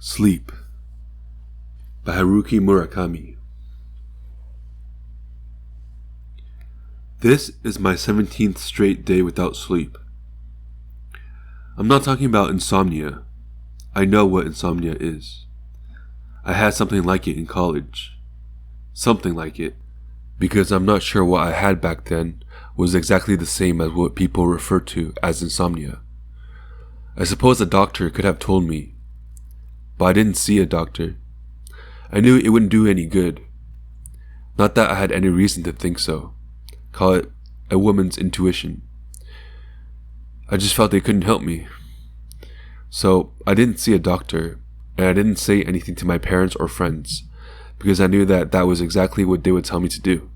Sleep by Haruki Murakami. This is my 17th straight day without sleep. I'm not talking about insomnia. I know what insomnia is. I had something like it in college. Something like it. Because I'm not sure what I had back then was exactly the same as what people refer to as insomnia. I suppose a doctor could have told me. But I didn't see a doctor. I knew it wouldn't do any good. Not that I had any reason to think so. Call it a woman's intuition. I just felt they couldn't help me. So I didn't see a doctor, and I didn't say anything to my parents or friends, because I knew that was exactly what they would tell me to do.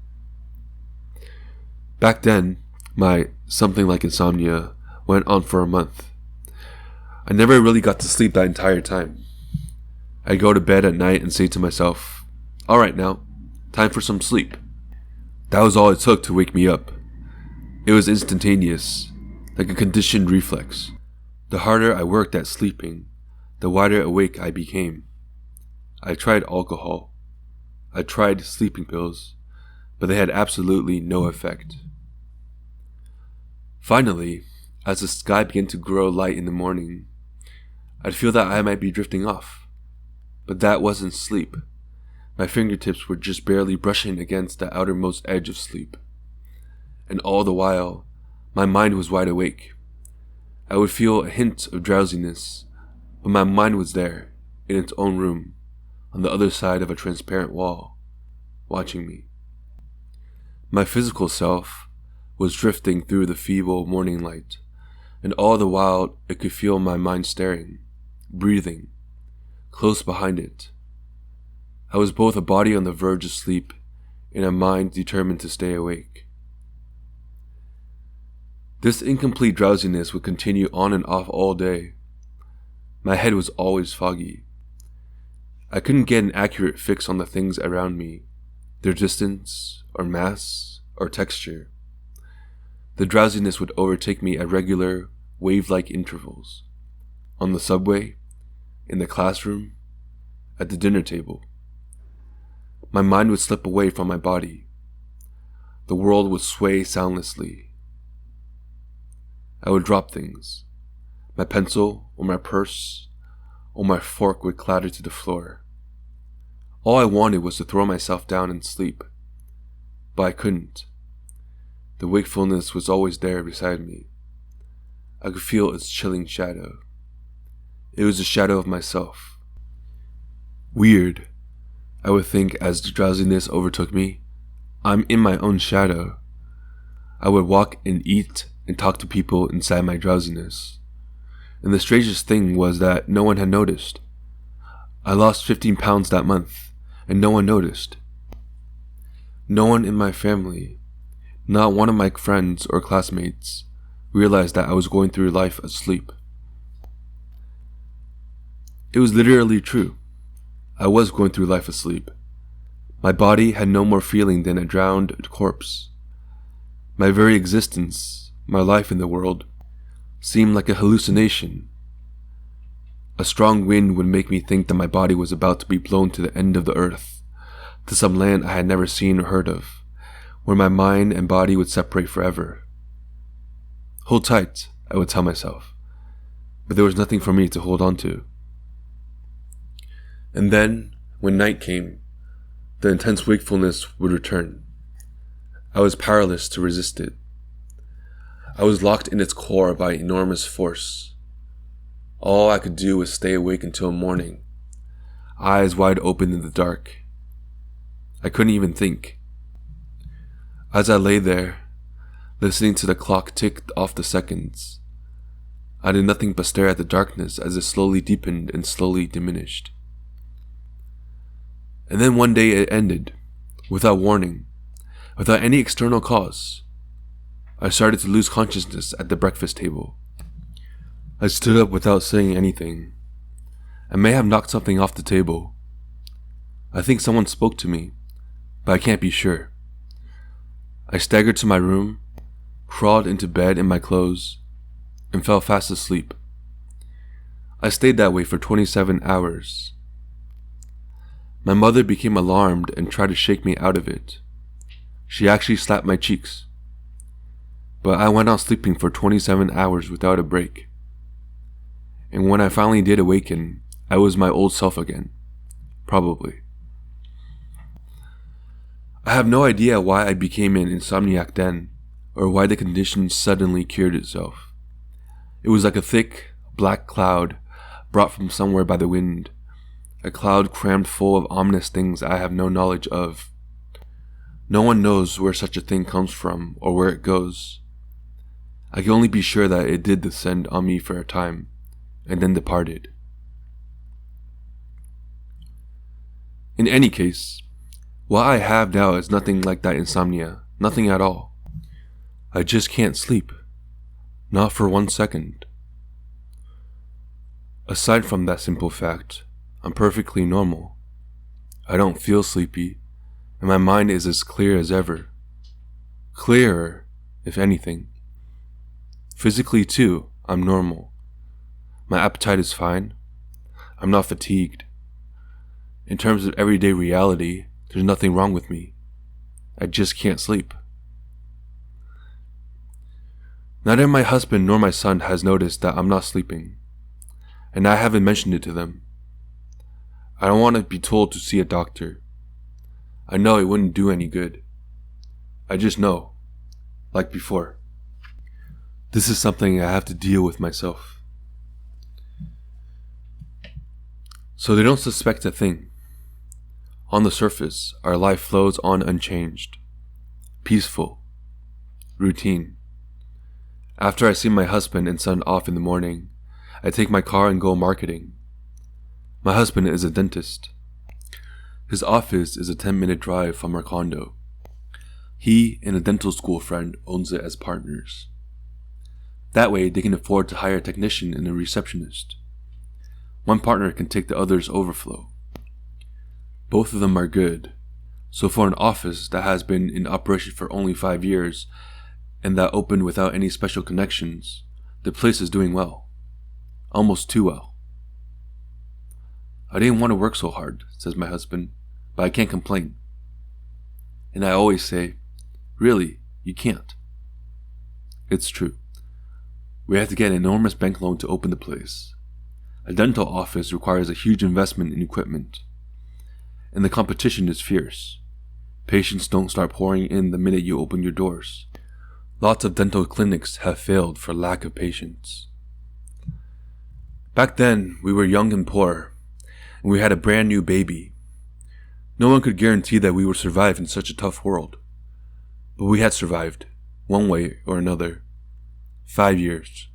Back then, my something like insomnia went on for a month. I never really got to sleep that entire time. I'd go to bed at night and say to myself, "Alright now, time for some sleep." That was all it took to wake me up. It was instantaneous, like a conditioned reflex. The harder I worked at sleeping, the wider awake I became. I tried alcohol. I tried sleeping pills, but they had absolutely no effect. Finally, as the sky began to grow light in the morning, I'd feel that I might be drifting off. But that wasn't sleep. My fingertips were just barely brushing against the outermost edge of sleep. And all the while, my mind was wide awake. I would feel a hint of drowsiness, but my mind was there, in its own room, on the other side of a transparent wall, watching me. My physical self was drifting through the feeble morning light, and all the while it could feel my mind staring, breathing, close behind it. I was both a body on the verge of sleep and a mind determined to stay awake. This incomplete drowsiness would continue on and off all day. My head was always foggy. I couldn't get an accurate fix on the things around me, their distance, or mass, or texture. The drowsiness would overtake me at regular, wave-like intervals. On the subway, in the classroom, at the dinner table. My mind would slip away from my body. The world would sway soundlessly. I would drop things. My pencil, or my purse, or my fork would clatter to the floor. All I wanted was to throw myself down and sleep. But I couldn't. The wakefulness was always there beside me. I could feel its chilling shadow. It was a shadow of myself. Weird, I would think as the drowsiness overtook me. I'm in my own shadow. I would walk and eat and talk to people inside my drowsiness. And the strangest thing was that no one had noticed. I lost 15 pounds that month, and no one noticed. No one in my family, not one of my friends or classmates, realized that I was going through life asleep. It was literally true. I was going through life asleep. My body had no more feeling than a drowned corpse. My very existence, my life in the world, seemed like a hallucination. A strong wind would make me think that my body was about to be blown to the end of the earth, to some land I had never seen or heard of, where my mind and body would separate forever. Hold tight, I would tell myself, but there was nothing for me to hold on to. And then, when night came, the intense wakefulness would return. I was powerless to resist it. I was locked in its core by enormous force. All I could do was stay awake until morning, eyes wide open in the dark. I couldn't even think. As I lay there, listening to the clock tick off the seconds, I did nothing but stare at the darkness as it slowly deepened and slowly diminished. And then one day it ended, without warning, without any external cause. I started to lose consciousness at the breakfast table. I stood up without saying anything. I may have knocked something off the table. I think someone spoke to me, but I can't be sure. I staggered to my room, crawled into bed in my clothes, and fell fast asleep. I stayed that way for 27 hours. My mother became alarmed and tried to shake me out of it. She actually slapped my cheeks. But I went on sleeping for 27 hours without a break. And when I finally did awaken, I was my old self again. Probably. I have no idea why I became an insomniac then, or why the condition suddenly cured itself. It was like a thick, black cloud brought from somewhere by the wind, a cloud crammed full of ominous things I have no knowledge of. No one knows where such a thing comes from or where it goes. I can only be sure that it did descend on me for a time, and then departed. In any case, what I have now is nothing like that insomnia, nothing at all. I just can't sleep. Not for 1 second. Aside from that simple fact, I'm perfectly normal. I don't feel sleepy, and my mind is as clear as ever. Clearer, if anything. Physically too, I'm normal. My appetite is fine. I'm not fatigued. In terms of everyday reality, there's nothing wrong with me. I just can't sleep. Neither my husband nor my son has noticed that I'm not sleeping, and I haven't mentioned it to them. I don't want to be told to see a doctor. I know it wouldn't do any good. I just know, like before. This is something I have to deal with myself. So they don't suspect a thing. On the surface, our life flows on unchanged. Peaceful. Routine. After I see my husband and son off in the morning, I take my car and go marketing. My husband is a dentist. His office is a 10-minute drive from our condo. He and a dental school friend owns it as partners. That way they can afford to hire a technician and a receptionist. One partner can take the other's overflow. Both of them are good, so for an office that has been in operation for only 5 years, and that opened without any special connections, the place is doing well. Almost too well. I didn't want to work so hard, says my husband, but I can't complain. And I always say, really, you can't. It's true. We had to get an enormous bank loan to open the place. A dental office requires a huge investment in equipment. And the competition is fierce. Patients don't start pouring in the minute you open your doors. Lots of dental clinics have failed for lack of patience. Back then, we were young and poor, and we had a brand new baby. No one could guarantee that we would survive in such a tough world. But we had survived, one way or another. 5 years.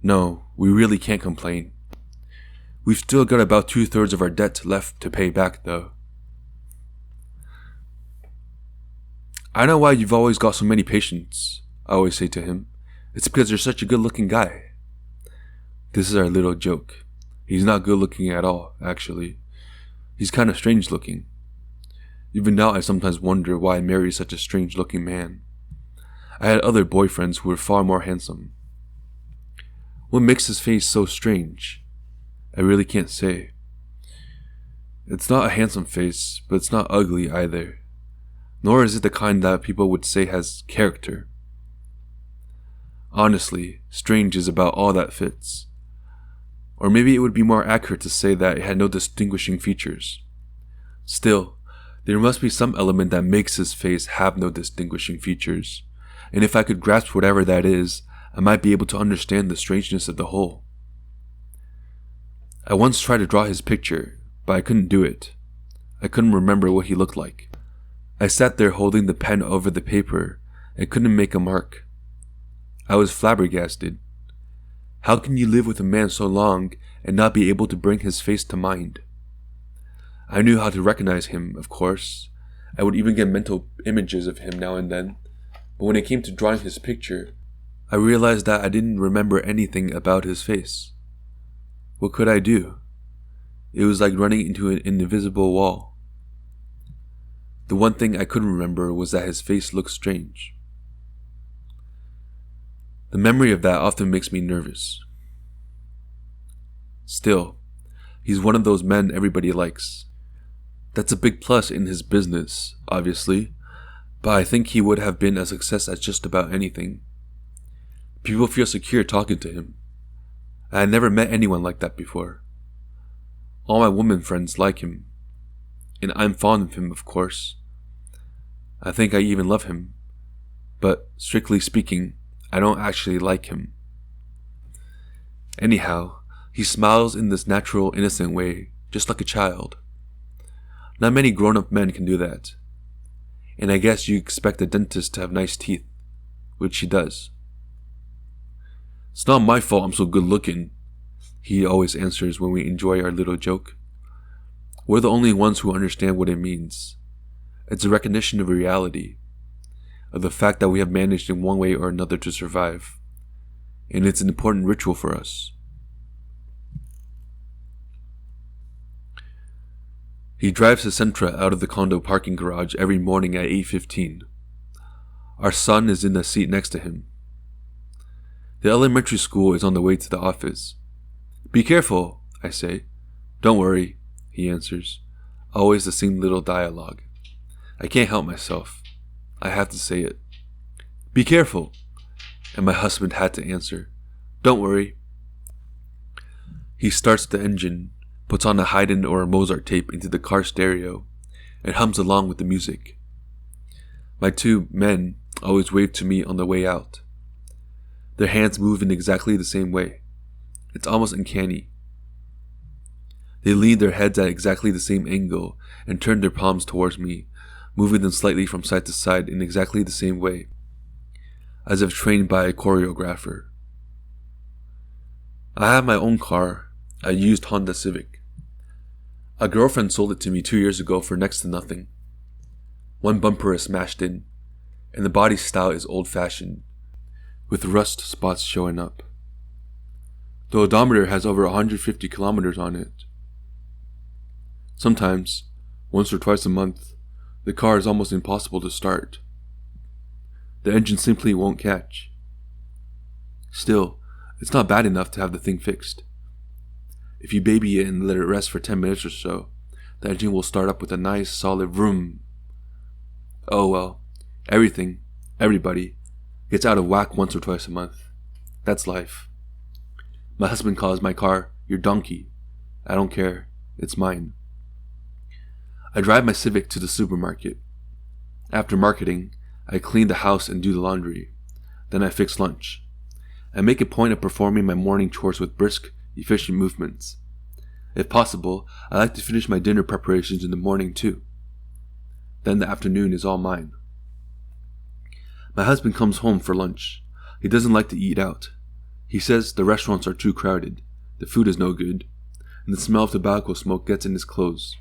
No, we really can't complain. We've still got about 2/3 of our debt left to pay back, though. I know why you've always got so many patients, I always say to him. It's because you're such a good-looking guy. This is our little joke. He's not good-looking at all, actually. He's kind of strange-looking. Even now I sometimes wonder why I married such a strange-looking man. I had other boyfriends who were far more handsome. What makes his face so strange? I really can't say. It's not a handsome face, but it's not ugly either. Nor is it the kind that people would say has character. Honestly, strange is about all that fits. Or maybe it would be more accurate to say that it had no distinguishing features. Still, there must be some element that makes his face have no distinguishing features, and if I could grasp whatever that is, I might be able to understand the strangeness of the whole. I once tried to draw his picture, but I couldn't do it. I couldn't remember what he looked like. I sat there holding the pen over the paper and couldn't make a mark. I was flabbergasted. How can you live with a man so long and not be able to bring his face to mind? I knew how to recognize him, of course. I would even get mental images of him now and then. But when it came to drawing his picture, I realized that I didn't remember anything about his face. What could I do? It was like running into an invisible wall. The one thing I couldn't remember was that his face looked strange. The memory of that often makes me nervous. Still, he's one of those men everybody likes. That's a big plus in his business, obviously, but I think he would have been a success at just about anything. People feel secure talking to him. I had never met anyone like that before. All my woman friends like him, and I'm fond of him, of course. I think I even love him, but strictly speaking, I don't actually like him. Anyhow, he smiles in this natural, innocent way, just like a child. Not many grown-up men can do that. And I guess you expect a dentist to have nice teeth, which he does. It's not my fault I'm so good looking, he always answers when we enjoy our little joke. We're the only ones who understand what it means. It's a recognition of reality, of the fact that we have managed in one way or another to survive, and it's an important ritual for us. He drives his Sentra out of the condo parking garage every morning at 8:15. Our son is in the seat next to him. The elementary school is on the way to the office. "Be careful," I say. "Don't worry," he answers. Always the same little dialogue. I can't help myself. I have to say it. "Be careful." And my husband had to answer, "Don't worry." He starts the engine, puts on a Haydn or a Mozart tape into the car stereo, and hums along with the music. My two men always wave to me on the way out. Their hands move in exactly the same way. It's almost uncanny. They lean their heads at exactly the same angle and turn their palms towards me, moving them slightly from side to side in exactly the same way, as if trained by a choreographer. I have my own car, a used Honda Civic. A girlfriend sold it to me 2 years ago for next to nothing. One bumper is smashed in, and the body style is old-fashioned, with rust spots showing up. The odometer has over 150 kilometers on it. Sometimes, once or twice a month, the car is almost impossible to start. The engine simply won't catch. Still, it's not bad enough to have the thing fixed. If you baby it and let it rest for 10 minutes or so, the engine will start up with a nice solid vroom. Oh well, everybody, gets out of whack once or twice a month. That's life. My husband calls my car your donkey. I don't care, it's mine. I drive my Civic to the supermarket. After marketing, I clean the house and do the laundry. Then I fix lunch. I make a point of performing my morning chores with brisk, efficient movements. If possible, I like to finish my dinner preparations in the morning too. Then the afternoon is all mine. My husband comes home for lunch. He doesn't like to eat out. He says the restaurants are too crowded, the food is no good, and the smell of tobacco smoke gets in his clothes.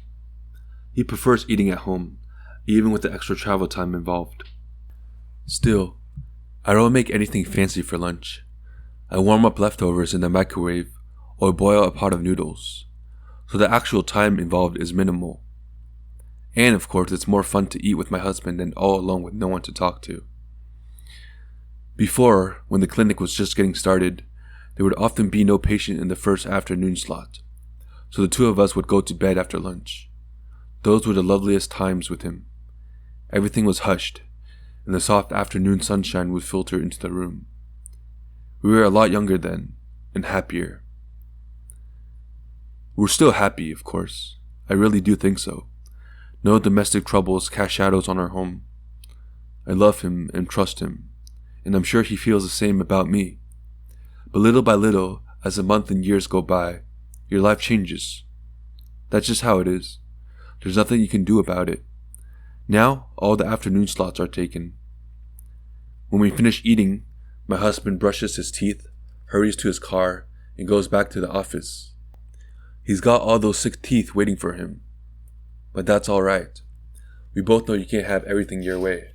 He prefers eating at home, even with the extra travel time involved. Still, I don't make anything fancy for lunch. I warm up leftovers in the microwave or boil a pot of noodles, so the actual time involved is minimal. And of course, it's more fun to eat with my husband than all alone with no one to talk to. Before, when the clinic was just getting started, there would often be no patient in the first afternoon slot, so the two of us would go to bed after lunch. Those were the loveliest times with him. Everything was hushed, and the soft afternoon sunshine would filter into the room. We were a lot younger then, and happier. We're still happy, of course. I really do think so. No domestic troubles cast shadows on our home. I love him and trust him, and I'm sure he feels the same about me. But little by little, as the months and years go by, your life changes. That's just how it is. There's nothing you can do about it. Now, all the afternoon slots are taken. When we finish eating, my husband brushes his teeth, hurries to his car, and goes back to the office. He's got all those 6 teeth waiting for him. But that's alright. We both know you can't have everything your way.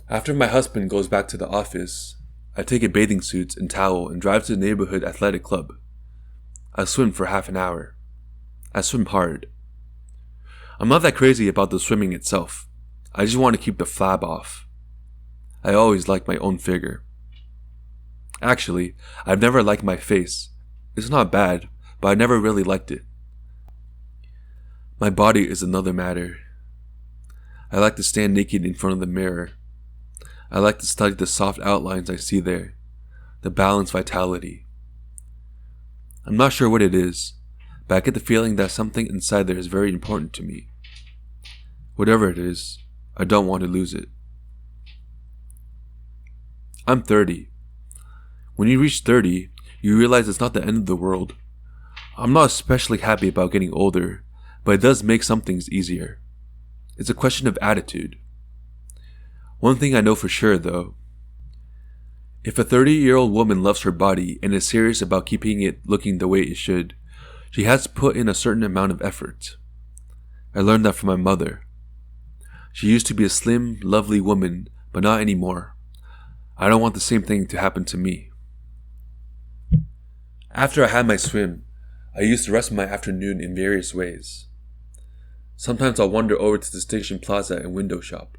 After my husband goes back to the office, I take a bathing suit and towel and drive to the neighborhood athletic club. I swim for half an hour. I swim hard. I'm not that crazy about the swimming itself. I just want to keep the flab off. I always like my own figure. Actually, I've never liked my face. It's not bad, but I never really liked it. My body is another matter. I like to stand naked in front of the mirror. I like to study the soft outlines I see there, the balanced vitality. I'm not sure what it is, but I get the feeling that something inside there is very important to me. Whatever it is, I don't want to lose it. I'm 30. When you reach 30, you realize it's not the end of the world. I'm not especially happy about getting older, but it does make some things easier. It's a question of attitude. One thing I know for sure, though. If a 30-year-old woman loves her body and is serious about keeping it looking the way it should, she has to put in a certain amount of effort. I learned that from my mother. She used to be a slim, lovely woman, but not anymore. I don't want the same thing to happen to me. After I had my swim, I used the rest of my afternoon in various ways. Sometimes I'll wander over to the station plaza and window shop.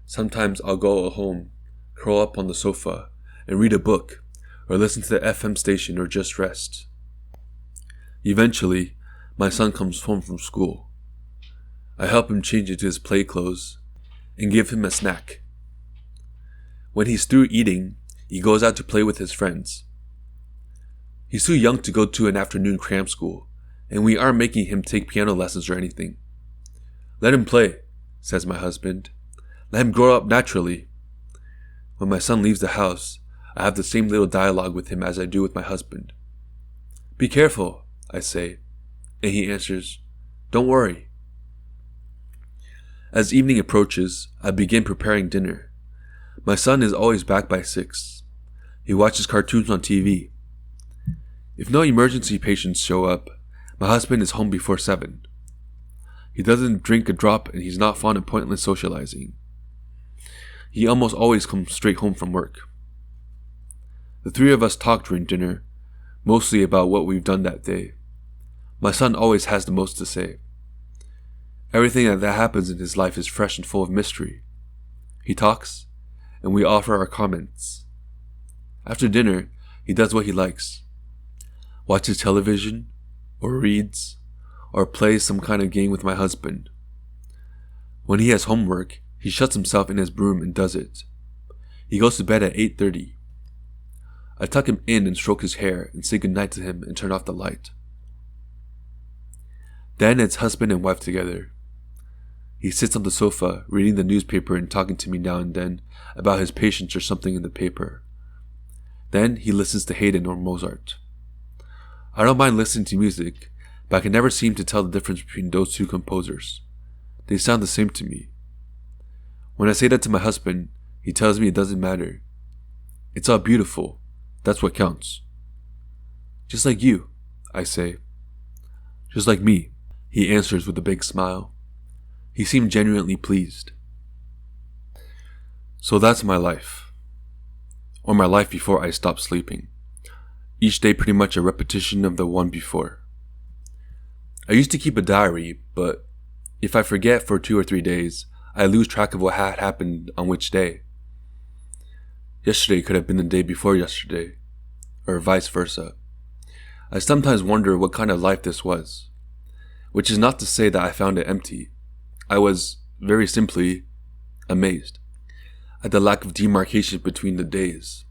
Sometimes I'll go home, curl up on the sofa, and read a book, or listen to the FM station or just rest. Eventually, my son comes home from school. I help him change into his play clothes and give him a snack. When he's through eating, he goes out to play with his friends. He's too young to go to an afternoon cram school, and we aren't making him take piano lessons or anything. Let him play, says my husband. Let him grow up naturally. When my son leaves the house, I have the same little dialogue with him as I do with my husband. Be careful, I say, and he answers, don't worry. As evening approaches, I begin preparing dinner. My son is always back by 6. He watches cartoons on TV. If no emergency patients show up, my husband is home before 7. He doesn't drink a drop and he's not fond of pointless socializing. He almost always comes straight home from work. The 3 of us talk during dinner, mostly about what we've done that day. My son always has the most to say. Everything that happens in his life is fresh and full of mystery. He talks, and we offer our comments. After dinner, he does what he likes. Watches television, or reads, or plays some kind of game with my husband. When he has homework, he shuts himself in his room and does it. He goes to bed at 8:30. I tuck him in and stroke his hair and say goodnight to him and turn off the light. Then it's husband and wife together. He sits on the sofa, reading the newspaper and talking to me now and then about his patients or something in the paper. Then he listens to Haydn or Mozart. I don't mind listening to music, but I can never seem to tell the difference between those 2 composers. They sound the same to me. When I say that to my husband, he tells me it doesn't matter. It's all beautiful. That's what counts. Just like you, I say. Just like me, he answers with a big smile. He seemed genuinely pleased. So that's my life. Or my life before I stopped sleeping. Each day pretty much a repetition of the one before. I used to keep a diary, but if I forget for 2 or 3 days, I lose track of what had happened on which day. Yesterday could have been the day before yesterday, or vice versa. I sometimes wonder what kind of life this was, which is not to say that I found it empty. I was, very simply, amazed at the lack of demarcation between the days,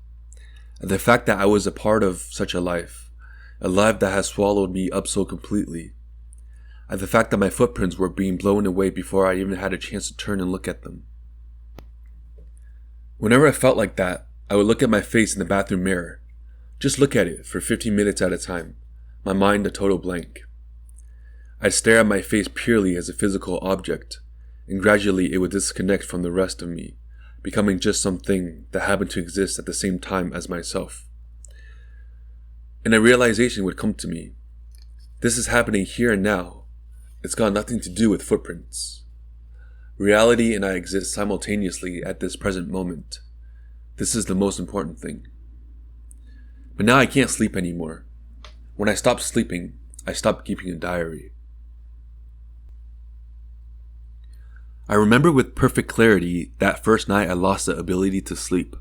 at the fact that I was a part of such a life that has swallowed me up so completely, at the fact that my footprints were being blown away before I even had a chance to turn and look at them. Whenever I felt like that, I would look at my face in the bathroom mirror. Just look at it for 15 minutes at a time, my mind a total blank. I'd stare at my face purely as a physical object, and gradually it would disconnect from the rest of me, becoming just something that happened to exist at the same time as myself. And a realization would come to me. This is happening here and now. It's got nothing to do with footprints. Reality and I exist simultaneously at this present moment. This is the most important thing. But now I can't sleep anymore. When I stopped sleeping, I stopped keeping a diary. I remember with perfect clarity that first night I lost the ability to sleep.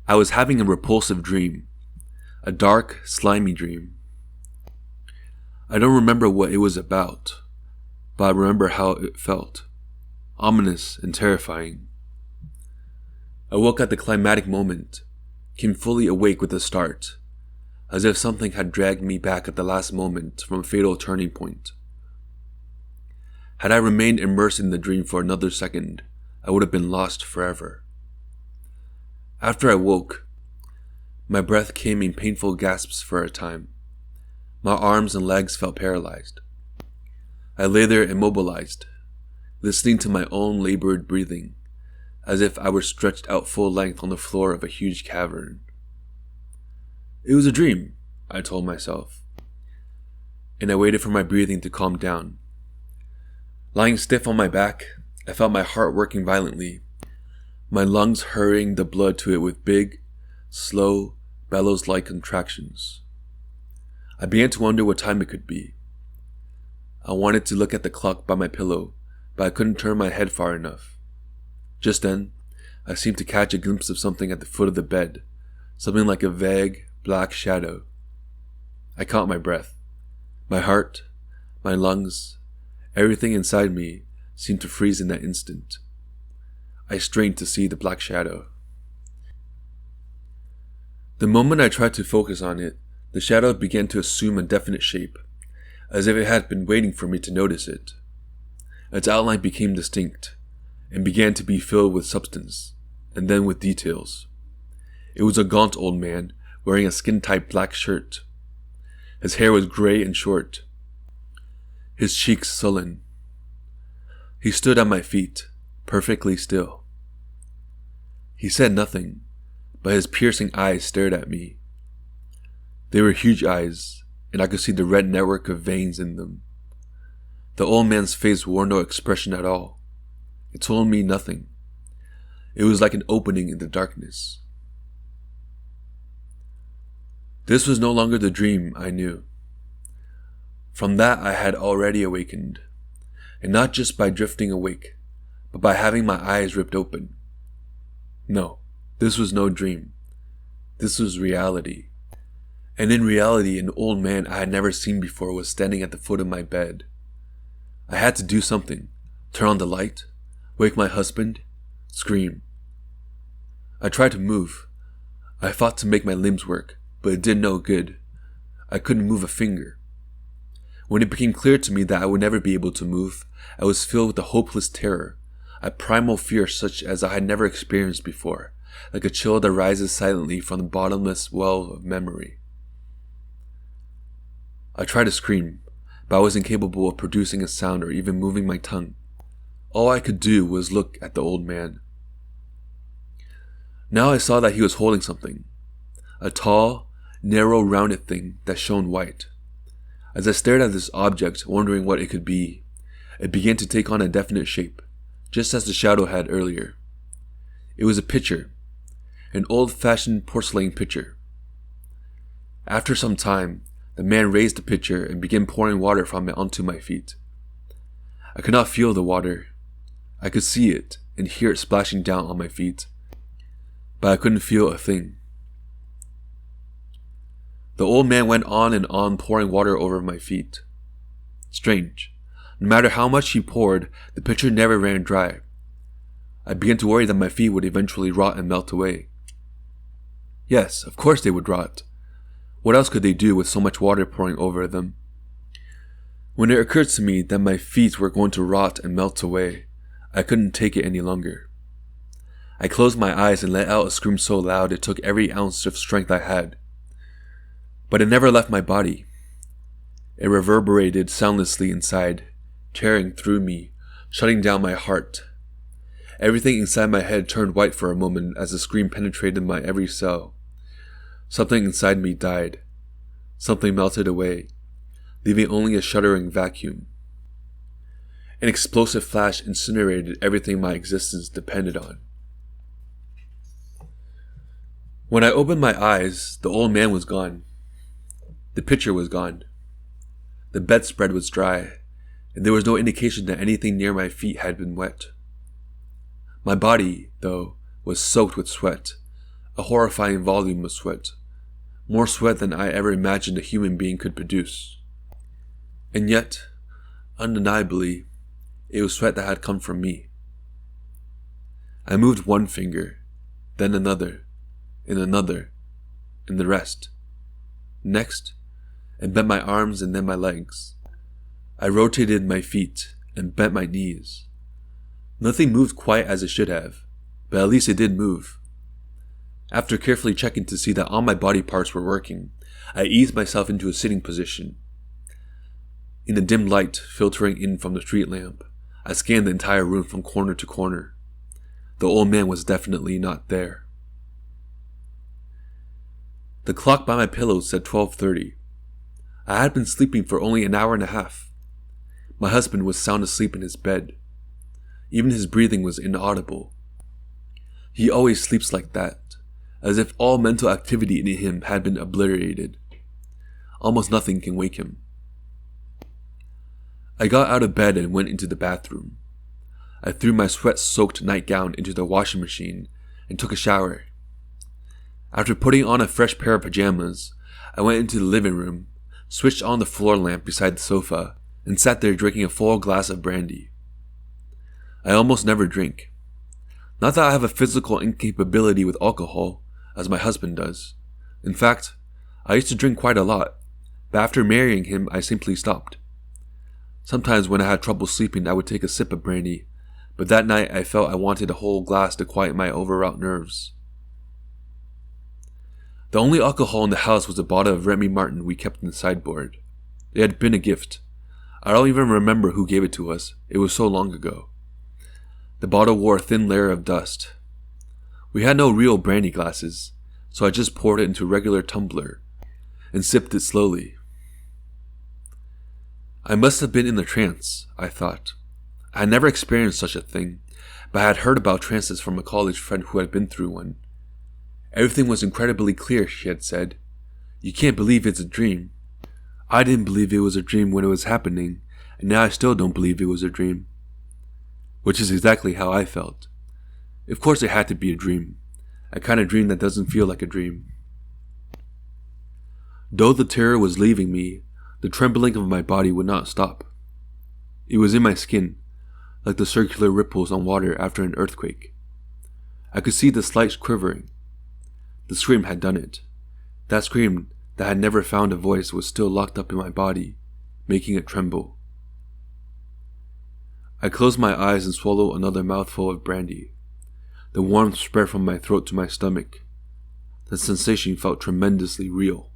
I was having a repulsive dream. A dark, slimy dream. I don't remember what it was about, but I remember how it felt. Ominous and terrifying. I woke at the climatic moment, came fully awake with a start, as if something had dragged me back at the last moment from a fatal turning point. Had I remained immersed in the dream for another second, I would have been lost forever. After I woke, my breath came in painful gasps for a time. My arms and legs felt paralyzed. I lay there immobilized, listening to my own labored breathing, as if I were stretched out full length on the floor of a huge cavern. It was a dream, I told myself, and I waited for my breathing to calm down. Lying stiff on my back, I felt my heart working violently, my lungs hurrying the blood to it with big, slow, bellows-like contractions. I began to wonder what time it could be. I wanted to look at the clock by my pillow, but I couldn't turn my head far enough. Just then, I seemed to catch a glimpse of something at the foot of the bed, something like a vague, black shadow. I caught my breath. My heart, my lungs, everything inside me seemed to freeze in that instant. I strained to see the black shadow. The moment I tried to focus on it, the shadow began to assume a definite shape, as if it had been waiting for me to notice it. Its outline became distinct, and began to be filled with substance, and then with details. It was a gaunt old man, wearing a skin-tight black shirt. His hair was gray and short, his cheeks sullen. He stood at my feet, perfectly still. He said nothing, but his piercing eyes stared at me. They were huge eyes, and I could see the red network of veins in them. The old man's face wore no expression at all. It told me nothing. It was like an opening in the darkness. This was no longer the dream I knew. From that I had already awakened, and not just by drifting awake, but by having my eyes ripped open. No, this was no dream. This was reality. And in reality, an old man I had never seen before was standing at the foot of my bed. I had to do something. Turn on the light, wake my husband, scream. I tried to move. I fought to make my limbs work, but it did no good. I couldn't move a finger. When it became clear to me that I would never be able to move, I was filled with a hopeless terror, a primal fear such as I had never experienced before, like a chill that rises silently from the bottomless well of memory. I tried to scream, but I was incapable of producing a sound or even moving my tongue. All I could do was look at the old man. Now I saw that he was holding something. A tall, narrow, rounded thing that shone white. As I stared at this object, wondering what it could be, it began to take on a definite shape, just as the shadow had earlier. It was a pitcher, an old-fashioned porcelain pitcher. After some time, the man raised the pitcher and began pouring water from it onto my feet. I could not feel the water. I could see it and hear it splashing down on my feet, but I couldn't feel a thing. The old man went on and on pouring water over my feet. Strange. No matter how much he poured, the pitcher never ran dry. I began to worry that my feet would eventually rot and melt away. Yes, of course they would rot. What else could they do with so much water pouring over them? When it occurred to me that my feet were going to rot and melt away, I couldn't take it any longer. I closed my eyes and let out a scream so loud it took every ounce of strength I had. But it never left my body. It reverberated soundlessly inside, tearing through me, shutting down my heart. Everything inside my head turned white for a moment as the scream penetrated my every cell. Something inside me died. Something melted away, leaving only a shuddering vacuum. An explosive flash incinerated everything my existence depended on. When I opened my eyes, the old man was gone. The pitcher was gone. The bedspread was dry, and there was no indication that anything near my feet had been wet. My body, though, was soaked with sweat, a horrifying volume of sweat, more sweat than I ever imagined a human being could produce. And yet, undeniably, it was sweat that had come from me. I moved one finger, then another, and another, and the rest. Next, and bent my arms and then my legs. I rotated my feet and bent my knees. Nothing moved quite as it should have, but at least it did move. After carefully checking to see that all my body parts were working, I eased myself into a sitting position. In the dim light filtering in from the street lamp, I scanned the entire room from corner to corner. The old man was definitely not there. The clock by my pillow said 12:30. I had been sleeping for only an hour and a half. My husband was sound asleep in his bed. Even his breathing was inaudible. He always sleeps like that, as if all mental activity in him had been obliterated. Almost nothing can wake him. I got out of bed and went into the bathroom. I threw my sweat-soaked nightgown into the washing machine and took a shower. After putting on a fresh pair of pajamas, I went into the living room, switched on the floor lamp beside the sofa, and sat there drinking a full glass of brandy. I almost never drink. Not that I have a physical incapability with alcohol, as my husband does. In fact, I used to drink quite a lot, but after marrying him, I simply stopped. Sometimes when I had trouble sleeping, I would take a sip of brandy, but that night I felt I wanted a whole glass to quiet my overwrought nerves. The only alcohol in the house was a bottle of Remy Martin we kept in the sideboard. It had been a gift. I don't even remember who gave it to us. It was so long ago. The bottle wore a thin layer of dust. We had no real brandy glasses, so I just poured it into a regular tumbler and sipped it slowly. I must have been in a trance, I thought. I had never experienced such a thing, but I had heard about trances from a college friend who had been through one. Everything was incredibly clear, she had said. You can't believe it's a dream. I didn't believe it was a dream when it was happening, and now I still don't believe it was a dream. Which is exactly how I felt. Of course it had to be a dream. A kind of dream that doesn't feel like a dream. Though the terror was leaving me, the trembling of my body would not stop. It was in my skin, like the circular ripples on water after an earthquake. I could see the slight quivering. The scream had done it. That scream that had never found a voice was still locked up in my body, making it tremble. I closed my eyes and swallowed another mouthful of brandy. The warmth spread from my throat to my stomach. The sensation felt tremendously real.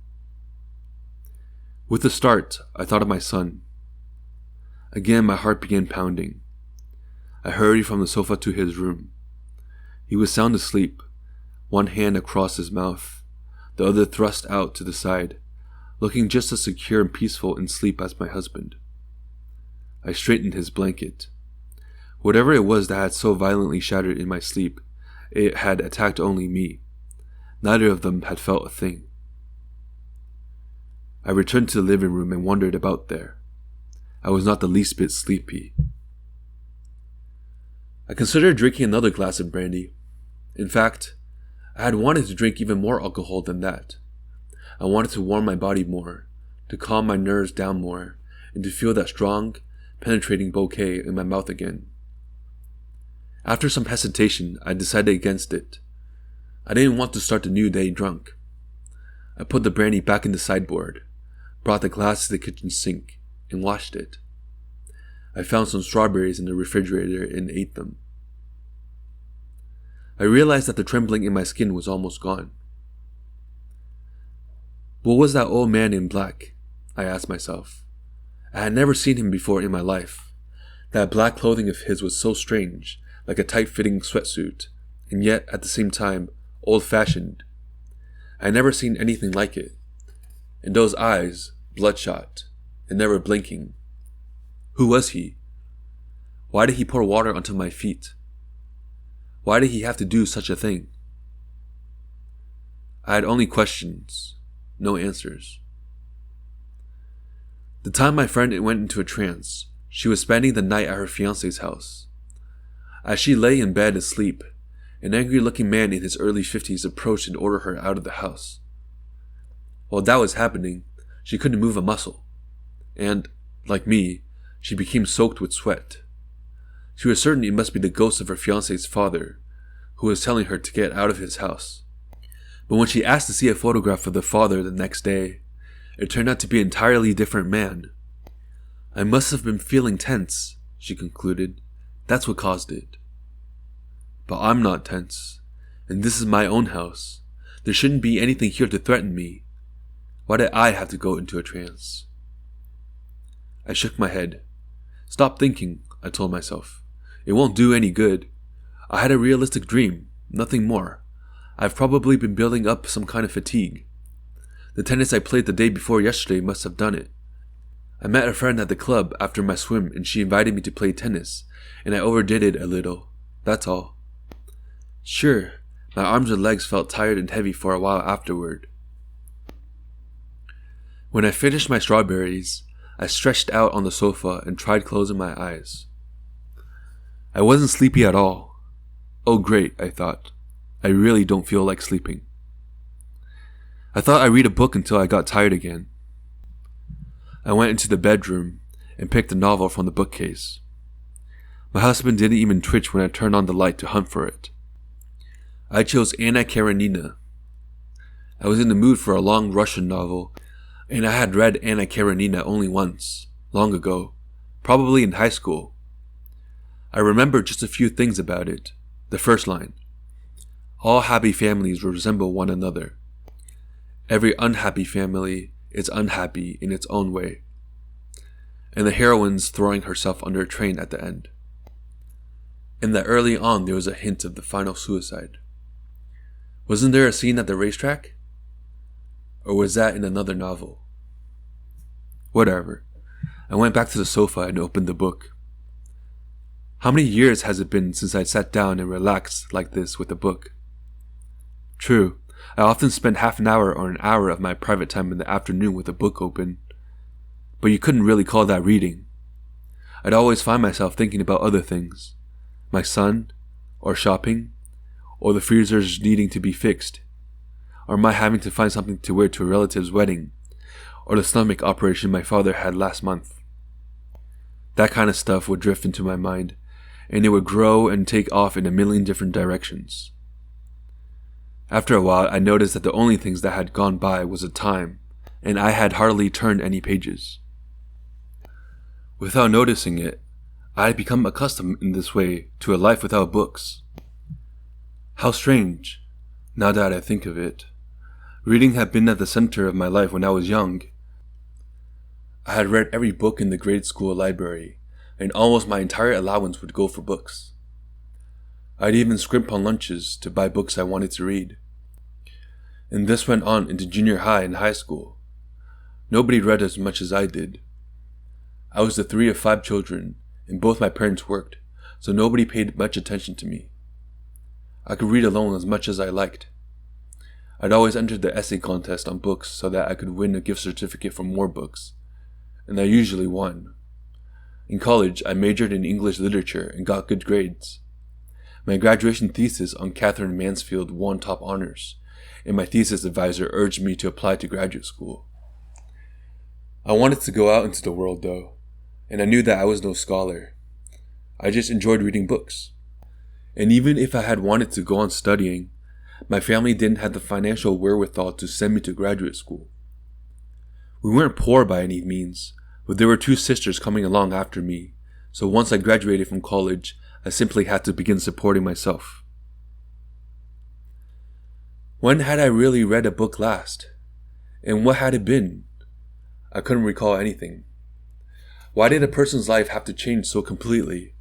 With a start, I thought of my son. Again, my heart began pounding. I hurried from the sofa to his room. He was sound asleep, one hand across his mouth, the other thrust out to the side, looking just as secure and peaceful in sleep as my husband. I straightened his blanket. Whatever it was that had so violently shattered in my sleep, it had attacked only me. Neither of them had felt a thing. I returned to the living room and wandered about there. I was not the least bit sleepy. I considered drinking another glass of brandy. In fact, I had wanted to drink even more alcohol than that. I wanted to warm my body more, to calm my nerves down more, and to feel that strong, penetrating bouquet in my mouth again. After some hesitation, I decided against it. I didn't want to start the new day drunk. I put the brandy back in the sideboard, brought the glass to the kitchen sink, and washed it. I found some strawberries in the refrigerator and ate them. I realized that the trembling in my skin was almost gone. What was that old man in black? I asked myself. I had never seen him before in my life. That black clothing of his was so strange, like a tight-fitting sweatsuit, and yet, at the same time, old-fashioned. I had never seen anything like it. And those eyes, bloodshot, and never blinking. Who was he? Why did he pour water onto my feet? Why did he have to do such a thing? I had only questions, no answers. The time my friend went into a trance, she was spending the night at her fiancé's house. As she lay in bed asleep, An angry-looking man in his early 50s approached and ordered her out of the house. While that was happening, she couldn't move a muscle. And, like me, she became soaked with sweat. She was certain it must be the ghost of her fiancé's father, who was telling her to get out of his house. But when she asked to see a photograph of the father the next day, it turned out to be an entirely different man. I must have been feeling tense, she concluded. That's what caused it. But I'm not tense, and this is my own house. There shouldn't be anything here to threaten me. Why did I have to go into a trance? I shook my head. Stop thinking, I told myself. It won't do any good. I had a realistic dream, nothing more. I've probably been building up some kind of fatigue. The tennis I played the day before yesterday must have done it. I met a friend at the club after my swim and she invited me to play tennis, and I overdid it a little. That's all. Sure, my arms and legs felt tired and heavy for a while afterward. When I finished my strawberries, I stretched out on the sofa and tried closing my eyes. I wasn't sleepy at all. Oh great, I thought. I really don't feel like sleeping. I thought I'd read a book until I got tired again. I went into the bedroom and picked a novel from the bookcase. My husband didn't even twitch when I turned on the light to hunt for it. I chose Anna Karenina. I was in the mood for a long Russian novel, and I had read Anna Karenina only once, long ago, probably in high school. I remembered just a few things about it. The first line. All happy families resemble one another. Every unhappy family is unhappy in its own way. And the heroine's throwing herself under a train at the end. And that early on there was a hint of the final suicide. Wasn't there a scene at the racetrack? Or was that in another novel? Whatever. I went back to the sofa and opened the book. How many years has it been since I sat down and relaxed like this with a book? True, I often spent half an hour or an hour of my private time in the afternoon with a book open. But you couldn't really call that reading. I'd always find myself thinking about other things. My son, or shopping, or the freezers needing to be fixed, or my having to find something to wear to a relative's wedding, or the stomach operation my father had last month. That kind of stuff would drift into my mind, and it would grow and take off in a million different directions. After a while, I noticed that the only things that had gone by was the time, and I had hardly turned any pages. Without noticing it, I had become accustomed in this way to a life without books. How strange, now that I think of it. Reading had been at the center of my life when I was young. I had read every book in the grade school library, and almost my entire allowance would go for books. I'd even scrimp on lunches to buy books I wanted to read. And this went on into junior high and high school. Nobody read as much as I did. I was the 3 of 5 children, and both my parents worked, so nobody paid much attention to me. I could read alone as much as I liked. I'd always entered the essay contest on books so that I could win a gift certificate for more books, and I usually won. In college, I majored in English literature and got good grades. My graduation thesis on Catherine Mansfield won top honors, and my thesis advisor urged me to apply to graduate school. I wanted to go out into the world, though, and I knew that I was no scholar. I just enjoyed reading books. And even if I had wanted to go on studying, my family didn't have the financial wherewithal to send me to graduate school. We weren't poor by any means, but there were 2 sisters coming along after me, so once I graduated from college, I simply had to begin supporting myself. When had I really read a book last? And what had it been? I couldn't recall anything. Why did a person's life have to change so completely?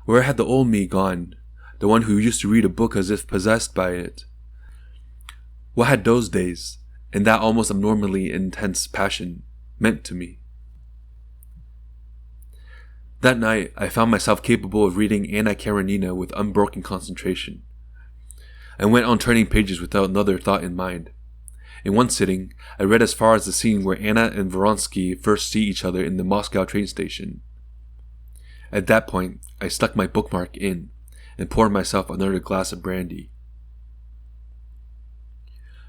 Where had the old me gone, the one who used to read a book as if possessed by it? What had those days, and that almost abnormally intense passion, meant to me? That night, I found myself capable of reading Anna Karenina with unbroken concentration. I went on turning pages without another thought in mind. In one sitting, I read as far as the scene where Anna and Vronsky first see each other in the Moscow train station. At that point, I stuck my bookmark in, and poured myself another glass of brandy.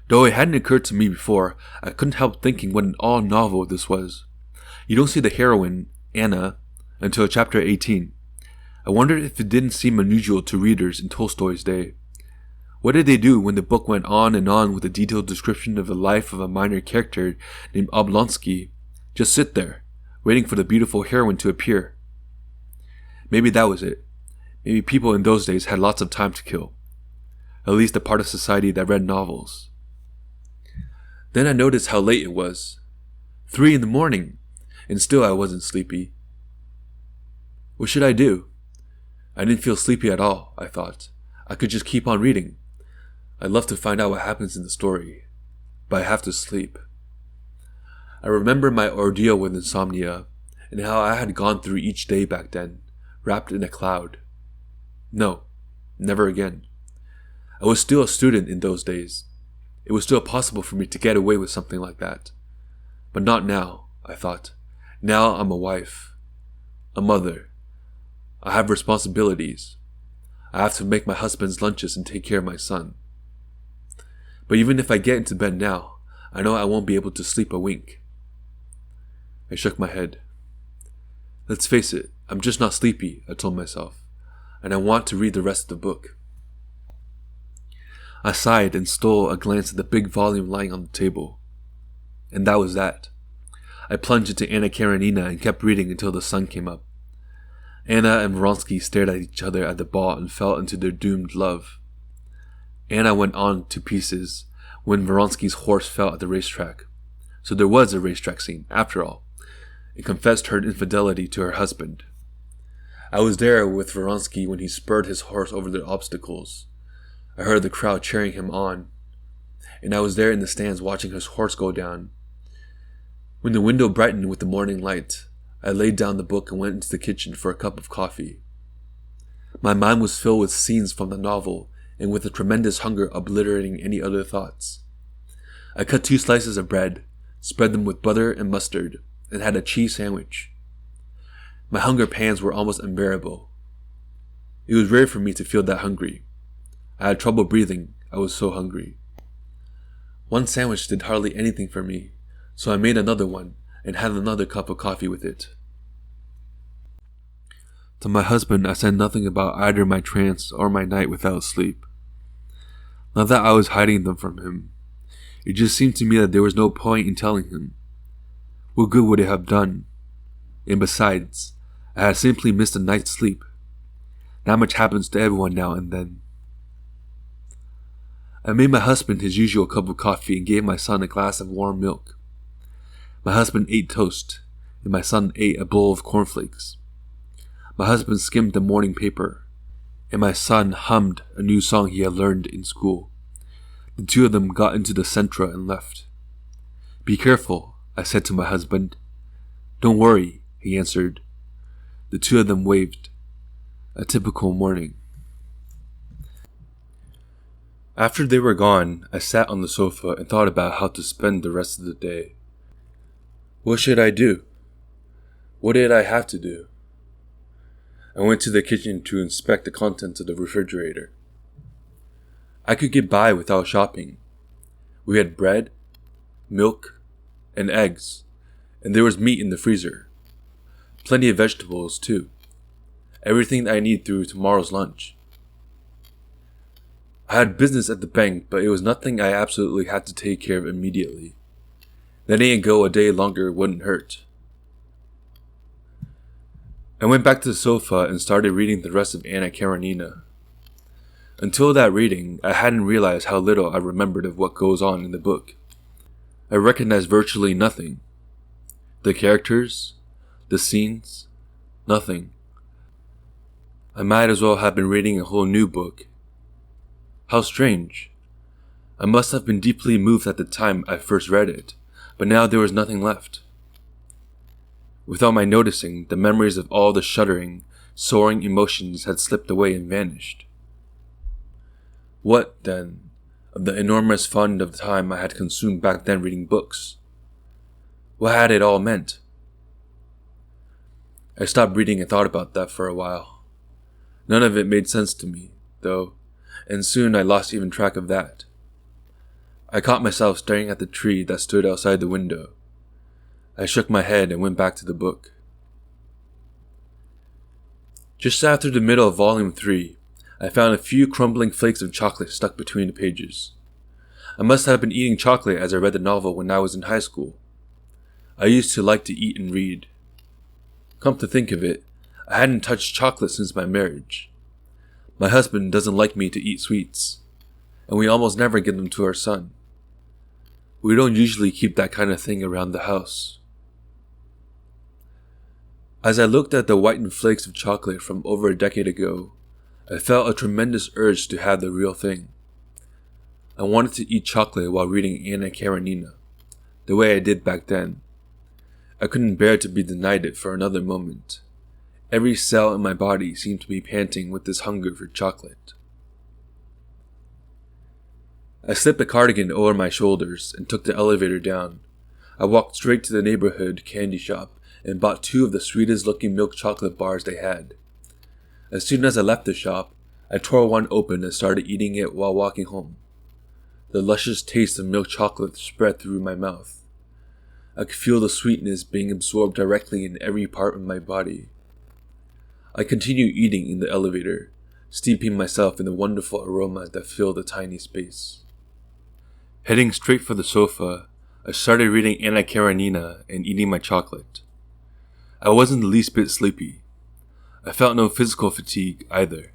Though it hadn't occurred to me before, I couldn't help thinking what an odd novel this was. You don't see the heroine, Anna, until chapter 18. I wondered if it didn't seem unusual to readers in Tolstoy's day. What did they do when the book went on and on with a detailed description of the life of a minor character named Oblonsky? Just sit there, waiting for the beautiful heroine to appear. Maybe that was it. Maybe people in those days had lots of time to kill. At least the part of society that read novels. Then I noticed how late it was. 3 a.m, and still I wasn't sleepy. What should I do? I didn't feel sleepy at all, I thought. I could just keep on reading. I'd love to find out what happens in the story, but I have to sleep. I remember my ordeal with insomnia, and how I had gone through each day back then, wrapped in a cloud. No, never again. I was still a student in those days. It was still possible for me to get away with something like that. But not now, I thought. Now I'm a wife, a mother. I have responsibilities. I have to make my husband's lunches and take care of my son. But even if I get into bed now, I know I won't be able to sleep a wink. I shook my head. Let's face it, I'm just not sleepy, I told myself, and I want to read the rest of the book. I sighed and stole a glance at the big volume lying on the table. And that was that. I plunged into Anna Karenina and kept reading until the sun came up. Anna and Vronsky stared at each other at the ball and fell into their doomed love. Anna went on to pieces when Vronsky's horse fell at the racetrack. So there was a racetrack scene, after all. It confessed her infidelity to her husband. I was there with Vronsky when he spurred his horse over the obstacles. I heard the crowd cheering him on, and I was there in the stands watching his horse go down. When the window brightened with the morning light, I laid down the book and went into the kitchen for a cup of coffee. My mind was filled with scenes from the novel, and with a tremendous hunger obliterating any other thoughts. I cut 2 slices of bread, spread them with butter and mustard, and had a cheese sandwich. My hunger pangs were almost unbearable. It was rare for me to feel that hungry. I had trouble breathing, I was so hungry. 1 sandwich did hardly anything for me, so I made another one and had another cup of coffee with it. To my husband, I said nothing about either my trance or my night without sleep. Not that I was hiding them from him. It just seemed to me that there was no point in telling him. What good would it have done? And besides, I had simply missed a night's sleep. That much happens to everyone now and then. I made my husband his usual cup of coffee and gave my son a glass of warm milk. My husband ate toast, and my son ate a bowl of cornflakes. My husband skimmed the morning paper, and my son hummed a new song he had learned in school. The 2 of them got into the Sentra and left. Be careful, I said to my husband. Don't worry, he answered. The 2 of them waved. A typical morning. After they were gone, I sat on the sofa and thought about how to spend the rest of the day. What should I do? What did I have to do? I went to the kitchen to inspect the contents of the refrigerator. I could get by without shopping. We had bread, milk, and eggs, and there was meat in the freezer. Plenty of vegetables, too. Everything I need through tomorrow's lunch. I had business at the bank, but it was nothing I absolutely had to take care of immediately. Letting it go a day longer wouldn't hurt. I went back to the sofa and started reading the rest of Anna Karenina. Until that reading, I hadn't realized how little I remembered of what goes on in the book. I recognized virtually nothing. The characters, the scenes, nothing. I might as well have been reading a whole new book. How strange. I must have been deeply moved at the time I first read it, but now there was nothing left. Without my noticing, the memories of all the shuddering, soaring emotions had slipped away and vanished. What, then, of the enormous fund of time I had consumed back then reading books? What had it all meant? I stopped reading and thought about that for a while. None of it made sense to me, though, and soon I lost even track of that. I caught myself staring at the tree that stood outside the window. I shook my head and went back to the book. Just after the middle of volume 3, I found a few crumbling flakes of chocolate stuck between the pages. I must have been eating chocolate as I read the novel when I was in high school. I used to like to eat and read. Come to think of it, I hadn't touched chocolate since my marriage. My husband doesn't like me to eat sweets, and we almost never give them to our son. We don't usually keep that kind of thing around the house. As I looked at the whitened flakes of chocolate from over a decade ago, I felt a tremendous urge to have the real thing. I wanted to eat chocolate while reading Anna Karenina, the way I did back then. I couldn't bear to be denied it for another moment. Every cell in my body seemed to be panting with this hunger for chocolate. I slipped a cardigan over my shoulders and took the elevator down. I walked straight to the neighborhood candy shop and bought 2 of the sweetest looking milk chocolate bars they had. As soon as I left the shop, I tore one open and started eating it while walking home. The luscious taste of milk chocolate spread through my mouth. I could feel the sweetness being absorbed directly in every part of my body. I continued eating in the elevator, steeping myself in the wonderful aroma that filled the tiny space. Heading straight for the sofa, I started reading Anna Karenina and eating my chocolate. I wasn't the least bit sleepy. I felt no physical fatigue either.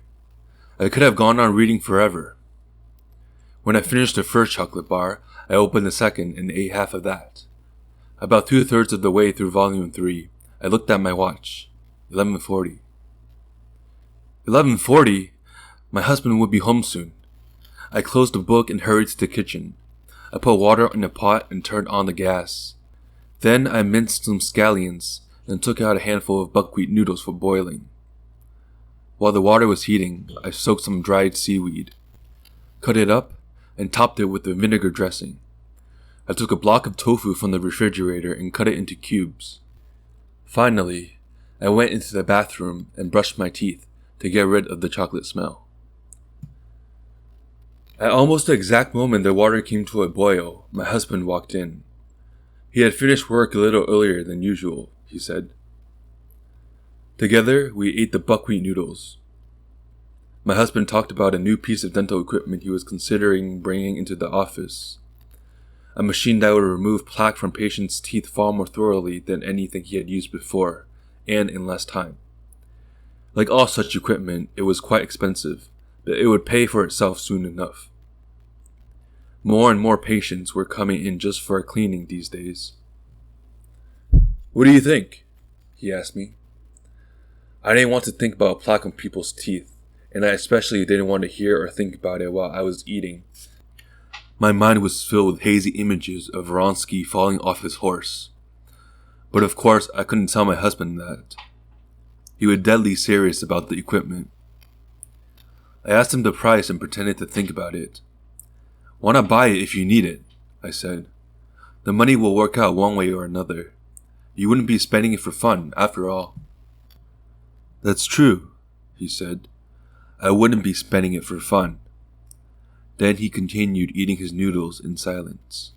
I could have gone on reading forever. When I finished the first chocolate bar, I opened the second and ate half of that. About 2/3 of the way through volume 3, I looked at my watch. 11:40. 11:40? My husband would be home soon. I closed the book and hurried to the kitchen. I put water in a pot and turned on the gas. Then I minced some scallions and took out a handful of buckwheat noodles for boiling. While the water was heating, I soaked some dried seaweed, cut it up, and topped it with the vinegar dressing. I took a block of tofu from the refrigerator and cut it into cubes. Finally, I went into the bathroom and brushed my teeth to get rid of the chocolate smell. At almost the exact moment the water came to a boil, my husband walked in. He had finished work a little earlier than usual, he said. Together, we ate the buckwheat noodles. My husband talked about a new piece of dental equipment he was considering bringing into the office. A machine that would remove plaque from patients' teeth far more thoroughly than anything he had used before, and in less time. Like all such equipment, it was quite expensive, but it would pay for itself soon enough. More and more patients were coming in just for a cleaning these days. "What do you think?" he asked me. I didn't want to think about a plaque on people's teeth, and I especially didn't want to hear or think about it while I was eating. My mind was filled with hazy images of Vronsky falling off his horse. But of course, I couldn't tell my husband that. He was deadly serious about the equipment. I asked him the price and pretended to think about it. "Why not buy it if you need it?" I said. "The money will work out one way or another. You wouldn't be spending it for fun, after all." "That's true," he said. "I wouldn't be spending it for fun." Then he continued eating his noodles in silence.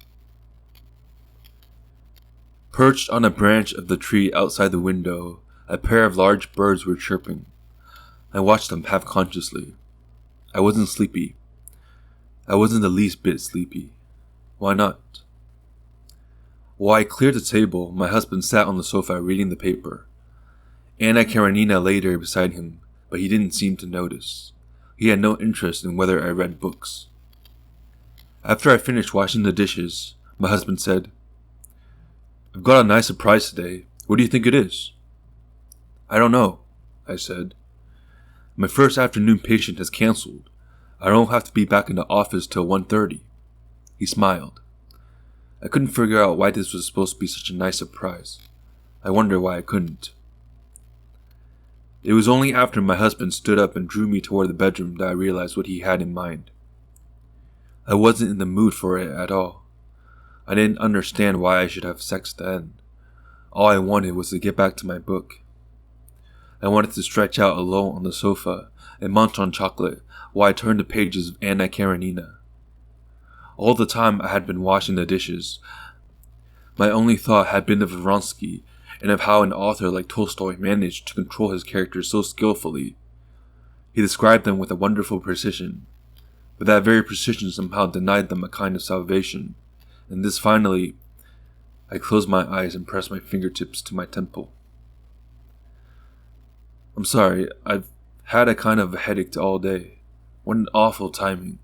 Perched on a branch of the tree outside the window, a pair of large birds were chirping. I watched them half-consciously. I wasn't sleepy. I wasn't the least bit sleepy. Why not? While I cleared the table, my husband sat on the sofa reading the paper. Anna Karenina lay there beside him, but he didn't seem to notice. He had no interest in whether I read books. After I finished washing the dishes, my husband said, "I've got a nice surprise today. What do you think it is?" "I don't know," I said. "My first afternoon patient has cancelled. I don't have to be back in the office till 1:30. He smiled. I couldn't figure out why this was supposed to be such a nice surprise. I wonder why I couldn't. It was only after my husband stood up and drew me toward the bedroom that I realized what he had in mind. I wasn't in the mood for it at all. I didn't understand why I should have sex then. All I wanted was to get back to my book. I wanted to stretch out alone on the sofa and munch on chocolate while I turned the pages of Anna Karenina. All the time I had been washing the dishes, my only thought had been of Vronsky and of how an author like Tolstoy managed to control his characters so skillfully. He described them with a wonderful precision, but that very precision somehow denied them a kind of salvation, and this finally, I closed my eyes and pressed my fingertips to my temple. I'm sorry, I've had a kind of a headache all day. What an awful timing.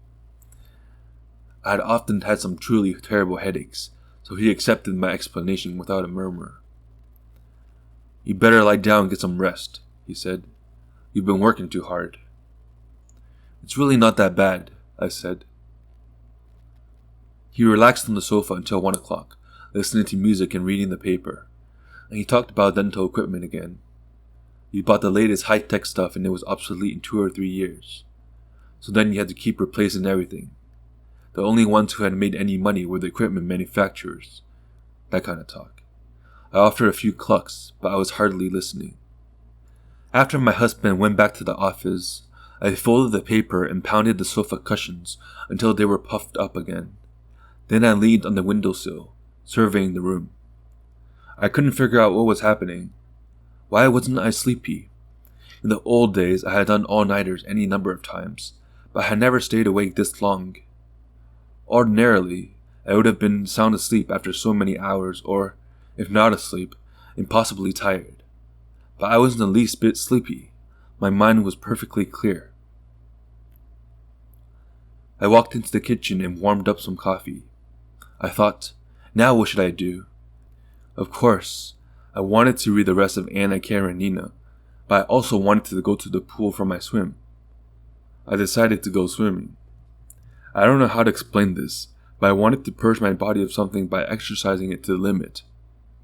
I had often had some truly terrible headaches, so he accepted my explanation without a murmur. "You'd better lie down and get some rest," he said. "You've been working too hard." "It's really not that bad," I said. He relaxed on the sofa until 1 o'clock, listening to music and reading the paper, and he talked about dental equipment again. He bought the latest high-tech stuff and it was obsolete in 2 or 3 years. So then you had to keep replacing everything. The only ones who had made any money were the equipment manufacturers. That kind of talk. I offered a few clucks, but I was hardly listening. After my husband went back to the office, I folded the paper and pounded the sofa cushions until they were puffed up again. Then I leaned on the windowsill, surveying the room. I couldn't figure out what was happening. Why wasn't I sleepy? In the old days, I had done all-nighters any number of times, but I had never stayed awake this long. Ordinarily, I would have been sound asleep after so many hours, or, if not asleep, impossibly tired. But I wasn't the least bit sleepy. My mind was perfectly clear. I walked into the kitchen and warmed up some coffee. I thought, now what should I do? Of course, I wanted to read the rest of Anna Karenina, but I also wanted to go to the pool for my swim. I decided to go swimming. I don't know how to explain this, but I wanted to purge my body of something by exercising it to the limit.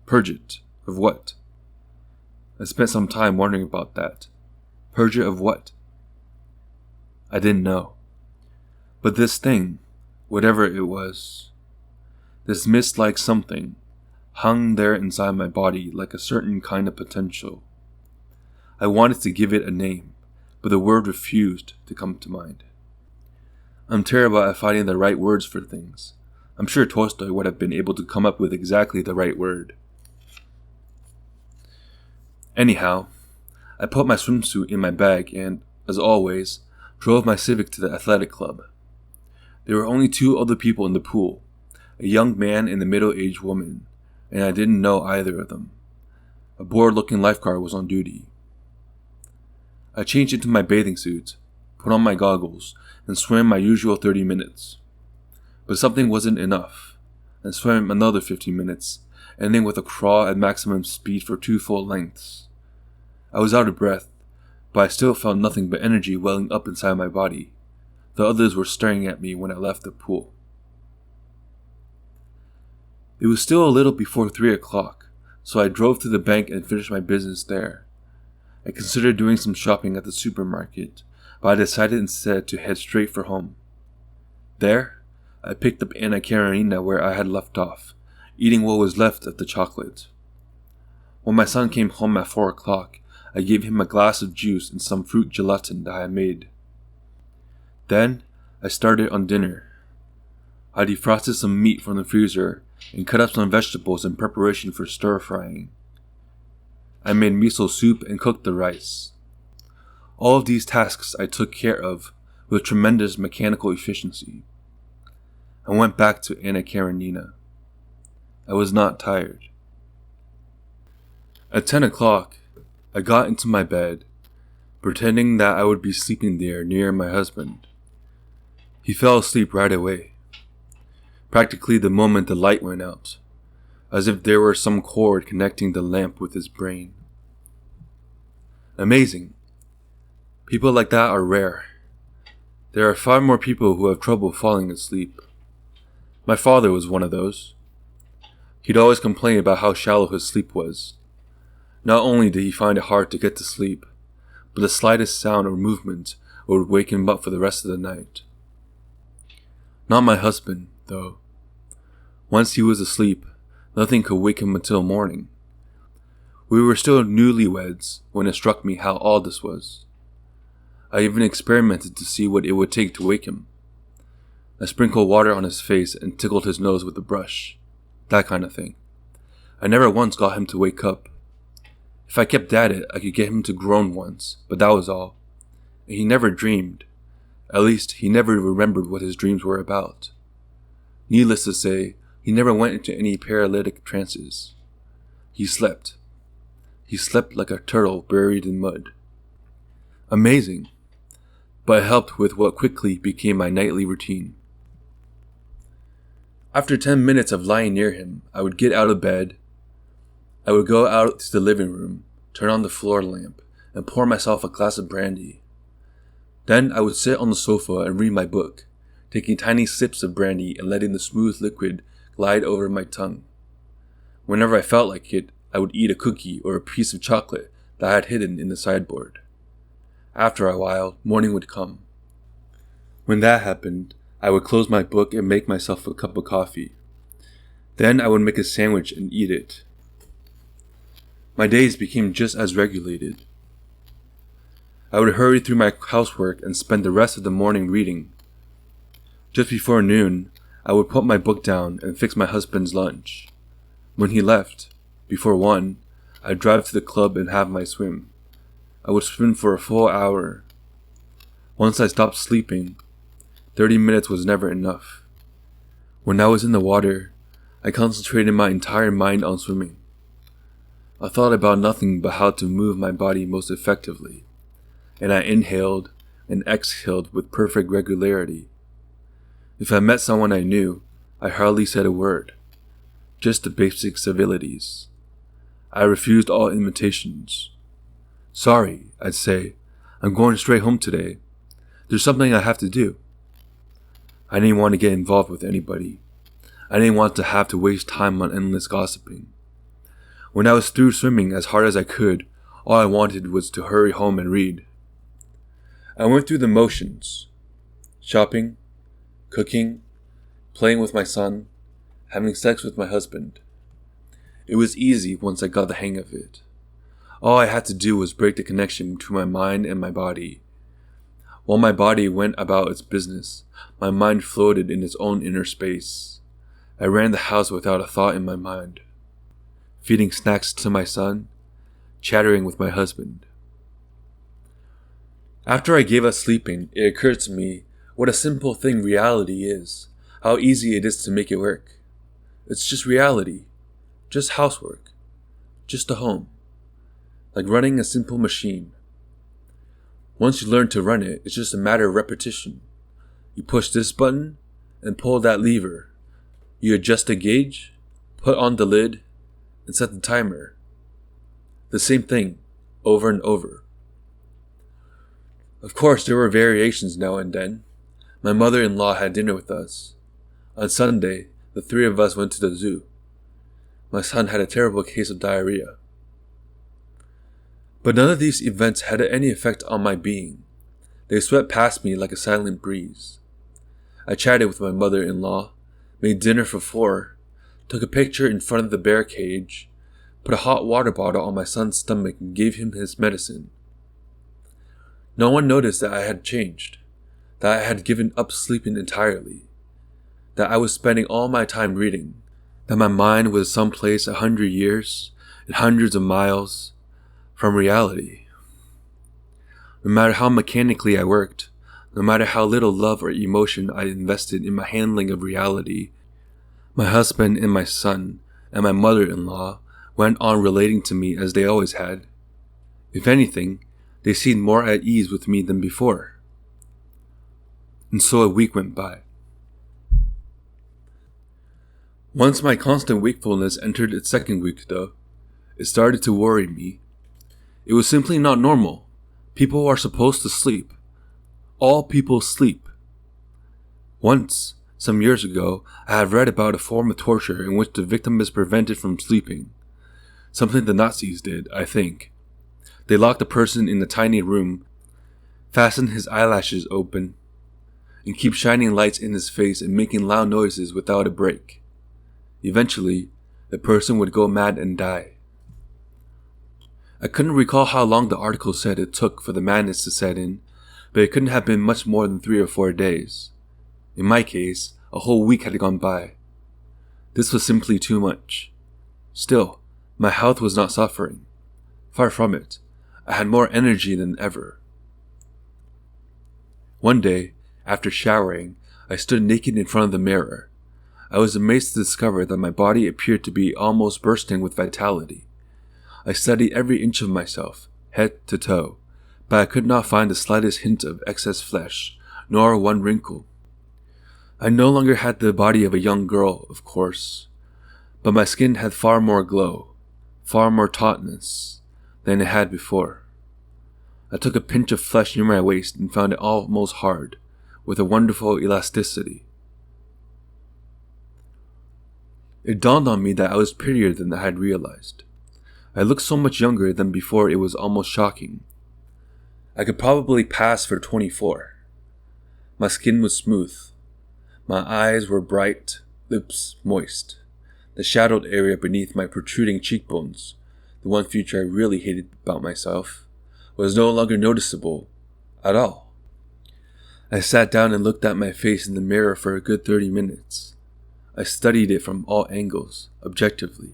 Purge it? Of what? I spent some time wondering about that. Purge it of what? I didn't know. But this thing, whatever it was, this mist-like something, hung there inside my body like a certain kind of potential. I wanted to give it a name, but the word refused to come to mind. I'm terrible at finding the right words for things. I'm sure Tolstoy would have been able to come up with exactly the right word. Anyhow, I put my swimsuit in my bag and, as always, drove my Civic to the athletic club. There were only 2 other people in the pool, a young man and a middle-aged woman, and I didn't know either of them. A bored-looking lifeguard was on duty. I changed into my bathing suit, put on my goggles, and swam my usual 30 minutes. But something wasn't enough, and swam another 15 minutes, ending with a crawl at maximum speed for 2 full lengths. I was out of breath, but I still felt nothing but energy welling up inside my body. The others were staring at me when I left the pool. It was still a little before 3 o'clock, so I drove to the bank and finished my business there. I considered doing some shopping at the supermarket, but I decided instead to head straight for home. There, I picked up Anna Karenina where I had left off, eating what was left of the chocolate. When my son came home at 4 o'clock, I gave him a glass of juice and some fruit gelatin that I had made. Then, I started on dinner. I defrosted some meat from the freezer and cut up some vegetables in preparation for stir-frying. I made miso soup and cooked the rice. All of these tasks I took care of with tremendous mechanical efficiency. I went back to Anna Karenina. I was not tired. At 10 o'clock, I got into my bed, pretending that I would be sleeping there near my husband. He fell asleep right away, practically the moment the light went out, as if there were some cord connecting the lamp with his brain. Amazing. People like that are rare. There are far more people who have trouble falling asleep. My father was one of those. He'd always complain about how shallow his sleep was. Not only did he find it hard to get to sleep, but the slightest sound or movement would wake him up for the rest of the night. Not my husband, though. Once he was asleep, nothing could wake him until morning. We were still newlyweds when it struck me how odd this was. I even experimented to see what it would take to wake him. I sprinkled water on his face and tickled his nose with a brush. That kind of thing. I never once got him to wake up. If I kept at it, I could get him to groan once, but that was all. And he never dreamed. At least, he never remembered what his dreams were about. Needless to say, he never went into any paralytic trances. He slept. He slept like a turtle buried in mud. Amazing. But it helped with what quickly became my nightly routine. After 10 minutes of lying near him, I would get out of bed. I would go out to the living room, turn on the floor lamp, and pour myself a glass of brandy. Then I would sit on the sofa and read my book, taking tiny sips of brandy and letting the smooth liquid glide over my tongue. Whenever I felt like it, I would eat a cookie or a piece of chocolate that I had hidden in the sideboard. After a while, morning would come. When that happened, I would close my book and make myself a cup of coffee. Then I would make a sandwich and eat it. My days became just as regulated. I would hurry through my housework and spend the rest of the morning reading. Just before noon, I would put my book down and fix my husband's lunch. When he left, before 1, I'd drive to the club and have my swim. I would swim for a full hour. Once I stopped sleeping, 30 minutes was never enough. When I was in the water, I concentrated my entire mind on swimming. I thought about nothing but how to move my body most effectively, and I inhaled and exhaled with perfect regularity. If I met someone I knew, I hardly said a word, just the basic civilities. I refused all invitations. "Sorry," I'd say, "I'm going straight home today. There's something I have to do." I didn't want to get involved with anybody. I didn't want to have to waste time on endless gossiping. When I was through swimming as hard as I could, all I wanted was to hurry home and read. I went through the motions. Shopping, cooking, playing with my son, having sex with my husband. It was easy once I got the hang of it. All I had to do was break the connection between my mind and my body. While my body went about its business, my mind floated in its own inner space. I ran the house without a thought in my mind. Feeding snacks to my son, chattering with my husband. After I gave up sleeping, it occurred to me what a simple thing reality is, how easy it is to make it work. It's just reality, just housework, just a home, like running a simple machine. Once you learn to run it, it's just a matter of repetition. You push this button and pull that lever. You adjust the gauge, put on the lid, and set the timer. The same thing, over and over. Of course, there were variations now and then. My mother-in-law had dinner with us. On Sunday, the 3 of us went to the zoo. My son had a terrible case of diarrhea. But none of these events had any effect on my being. They swept past me like a silent breeze. I chatted with my mother-in-law, made dinner for 4, took a picture in front of the bear cage, put a hot water bottle on my son's stomach and gave him his medicine. No one noticed that I had changed, that I had given up sleeping entirely, that I was spending all my time reading, that my mind was someplace 100 years and hundreds of miles from reality. No matter how mechanically I worked, no matter how little love or emotion I invested in my handling of reality, my husband and my son and my mother-in-law went on relating to me as they always had. If anything, they seemed more at ease with me than before. And so a week went by. Once my constant wakefulness entered its 2nd week, though, it started to worry me. It was simply not normal. People are supposed to sleep. All people sleep. Once, some years ago, I had read about a form of torture in which the victim is prevented from sleeping. Something the Nazis did, I think. They locked the person in a tiny room, fastened his eyelashes open, and keep shining lights in his face and making loud noises without a break. Eventually, the person would go mad and die. I couldn't recall how long the article said it took for the madness to set in, but it couldn't have been much more than 3 or 4 days. In my case, a whole week had gone by. This was simply too much. Still, my health was not suffering. Far from it. I had more energy than ever. One day, after showering, I stood naked in front of the mirror. I was amazed to discover that my body appeared to be almost bursting with vitality. I studied every inch of myself, head to toe, but I could not find the slightest hint of excess flesh, nor one wrinkle. I no longer had the body of a young girl, of course, but my skin had far more glow, far more tautness, than it had before. I took a pinch of flesh near my waist and found it almost hard, with a wonderful elasticity. It dawned on me that I was prettier than I had realized. I looked so much younger than before it was almost shocking. I could probably pass for 24. My skin was smooth. My eyes were bright, lips moist. The shadowed area beneath my protruding cheekbones, the one feature I really hated about myself, was no longer noticeable at all. I sat down and looked at my face in the mirror for a good 30 minutes. I studied it from all angles, objectively.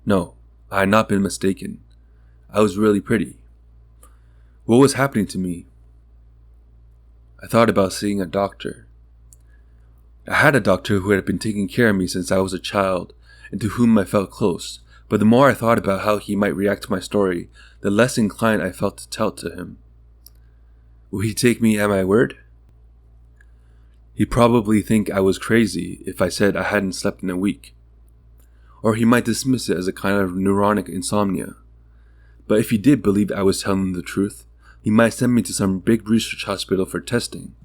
No, I had not been mistaken. I was really pretty. What was happening to me? I thought about seeing a doctor. I had a doctor who had been taking care of me since I was a child, and to whom I felt close, but the more I thought about how he might react to my story, the less inclined I felt to tell it to him. Would he take me at my word? He'd probably think I was crazy if I said I hadn't slept in a week. Or he might dismiss it as a kind of neuronic insomnia. But if he did believe I was telling the truth, he might send me to some big research hospital for testing.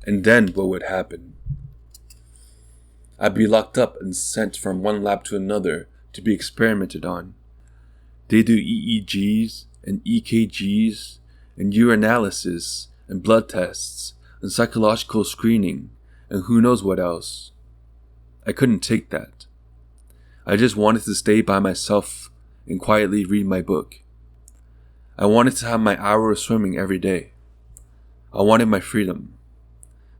And then what would happen? I'd be locked up and sent from one lab to another to be experimented on. They do EEGs and EKGs and urinalysis and blood tests and psychological screening and who knows what else. I couldn't take that. I just wanted to stay by myself and quietly read my book. I wanted to have my hour of swimming every day. I wanted my freedom.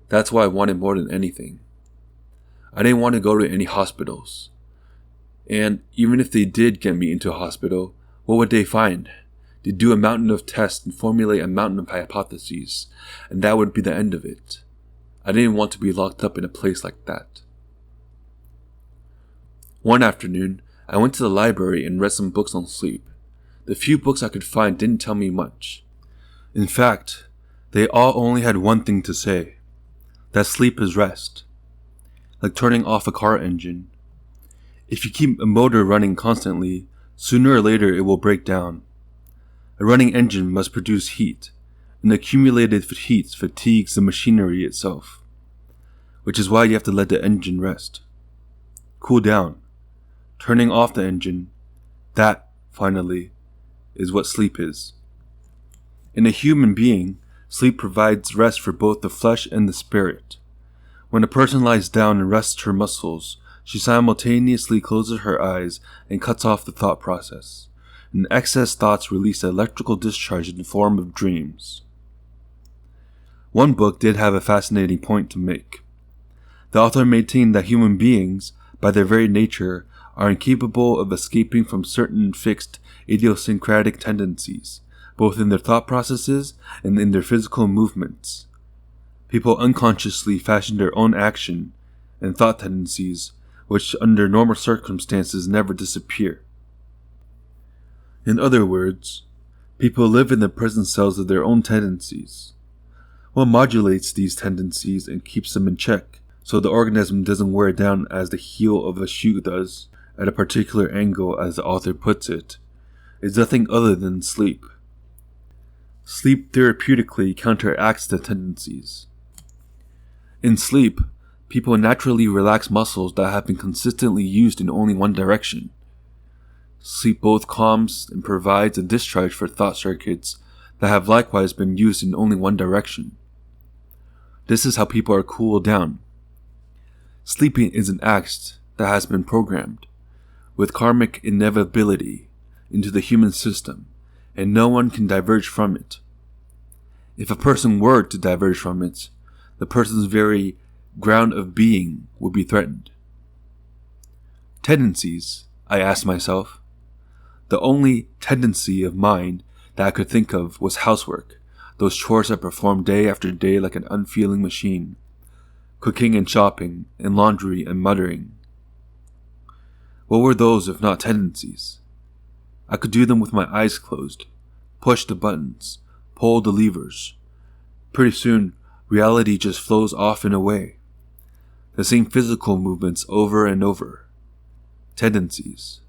That's what I wanted more than anything. I didn't want to go to any hospitals. And even if they did get me into a hospital, what would they find? They'd do a mountain of tests and formulate a mountain of hypotheses, and that would be the end of it. I didn't want to be locked up in a place like that. One afternoon, I went to the library and read some books on sleep. The few books I could find didn't tell me much. In fact, they all only had one thing to say: that sleep is rest. Like turning off a car engine. If you keep a motor running constantly, sooner or later it will break down. A running engine must produce heat, and accumulated heat fatigues the machinery itself, which is why you have to let the engine rest. Cool down. Turning off the engine, that, finally, is what sleep is. In a human being, sleep provides rest for both the flesh and the spirit. When a person lies down and rests her muscles, she simultaneously closes her eyes and cuts off the thought process, and excess thoughts release an electrical discharge in the form of dreams. One book did have a fascinating point to make. The author maintained that human beings, by their very nature, are incapable of escaping from certain fixed idiosyncratic tendencies, both in their thought processes and in their physical movements. People unconsciously fashion their own action and thought tendencies, which under normal circumstances never disappear. In other words, people live in the prison cells of their own tendencies. What modulates these tendencies and keeps them in check, so the organism doesn't wear down as the heel of a shoe does, at a particular angle as the author puts it, is nothing other than sleep. Sleep therapeutically counteracts the tendencies. In sleep, people naturally relax muscles that have been consistently used in only one direction. Sleep both calms and provides a discharge for thought circuits that have likewise been used in only one direction. This is how people are cooled down. Sleeping is an act that has been programmed, with karmic inevitability, into the human system, and no one can diverge from it. If a person were to diverge from it, the person's very ground of being would be threatened. Tendencies, I asked myself. The only tendency of mine that I could think of was housework, those chores I performed day after day like an unfeeling machine, cooking and shopping, and laundry and muttering. What were those if not tendencies? I could do them with my eyes closed, push the buttons, pull the levers. Pretty soon, reality just flows off and away. The same physical movements over and over. Tendencies.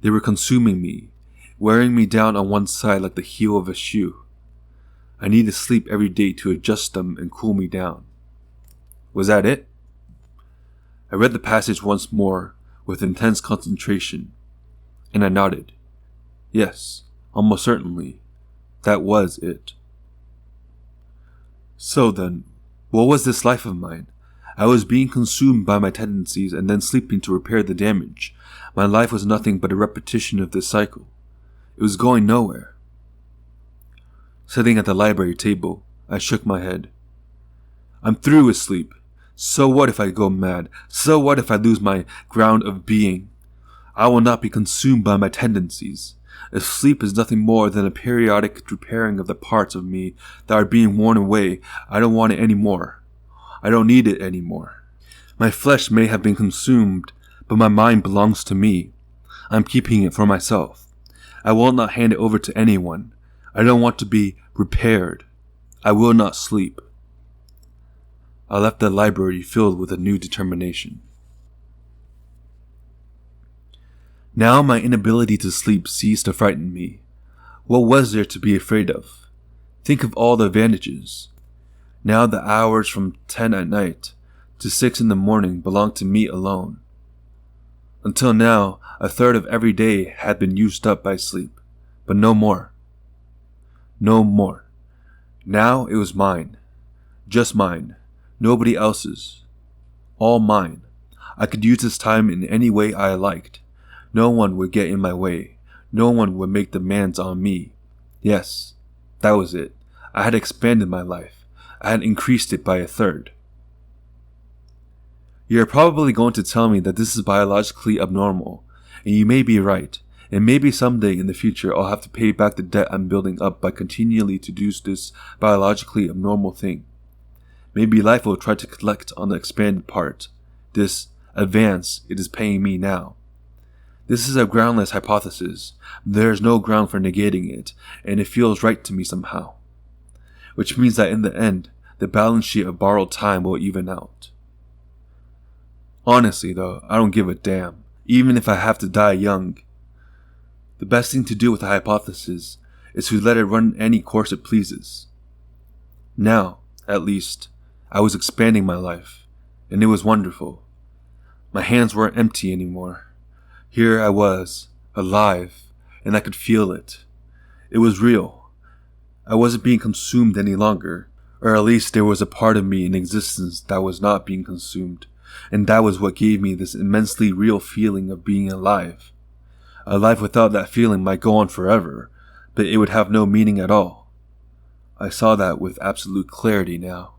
They were consuming me, wearing me down on one side like the heel of a shoe. I needed sleep every day to adjust them and cool me down. Was that it? I read the passage once more with intense concentration, and I nodded. Yes, almost certainly, that was it. So then, what was this life of mine? I was being consumed by my tendencies and then sleeping to repair the damage. My life was nothing but a repetition of this cycle. It was going nowhere. Sitting at the library table, I shook my head. I'm through with sleep. So what if I go mad? So what if I lose my ground of being? I will not be consumed by my tendencies. If sleep is nothing more than a periodic repairing of the parts of me that are being worn away, I don't want it anymore. I don't need it anymore. My flesh may have been consumed, but my mind belongs to me. I'm keeping it for myself. I will not hand it over to anyone. I don't want to be repaired. I will not sleep. I left the library filled with a new determination. Now my inability to sleep ceased to frighten me. What was there to be afraid of? Think of all the advantages. Now the hours from 10 at night to 6 in the morning belonged to me alone. Until now, a third of every day had been used up by sleep, but no more. No more. Now it was mine. Just mine. Nobody else's. All mine. I could use this time in any way I liked. No one would get in my way. No one would make demands on me. Yes, that was it. I had expanded my life. I had increased it by a third. You're probably going to tell me that this is biologically abnormal, and you may be right, and maybe someday in the future I'll have to pay back the debt I'm building up by continually to do this biologically abnormal thing. Maybe life will try to collect on the expanded part, this advance it is paying me now. This is a groundless hypothesis. There is no ground for negating it, and it feels right to me somehow. Which means that in the end, the balance sheet of borrowed time will even out. Honestly though, I don't give a damn, even if I have to die young. The best thing to do with a hypothesis is to let it run any course it pleases. Now, at least, I was expanding my life, and it was wonderful. My hands weren't empty anymore. Here I was, alive, and I could feel it. It was real. I wasn't being consumed any longer, or at least there was a part of me in existence that was not being consumed, and that was what gave me this immensely real feeling of being alive. A life without that feeling might go on forever, but it would have no meaning at all. I saw that with absolute clarity now.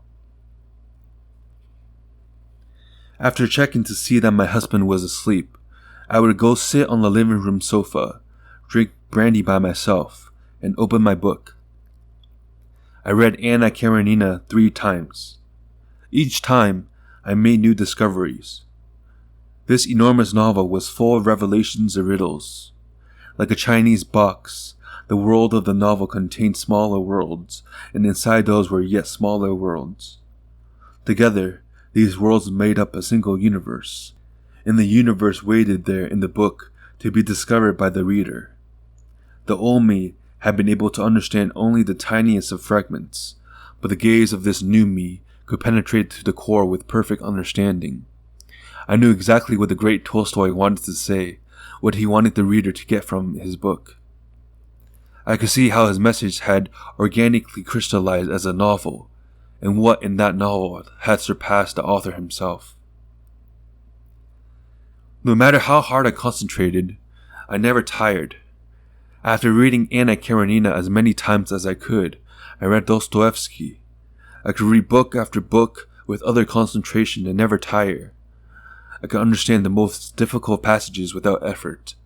After checking to see that my husband was asleep, I would go sit on the living room sofa, drink brandy by myself, and open my book. I read Anna Karenina 3 times. Each time, I made new discoveries. This enormous novel was full of revelations and riddles. Like a Chinese box, the world of the novel contained smaller worlds, and inside those were yet smaller worlds. Together, these worlds made up a single universe, and the universe waited there in the book to be discovered by the reader. The old me had been able to understand only the tiniest of fragments, but the gaze of this new me could penetrate to the core with perfect understanding. I knew exactly what the great Tolstoy wanted to say, what he wanted the reader to get from his book. I could see how his message had organically crystallized as a novel, and what in that novel had surpassed the author himself. No matter how hard I concentrated, I never tired. After reading Anna Karenina as many times as I could, I read Dostoevsky. I could read book after book with utter concentration and never tire. I could understand the most difficult passages without effort,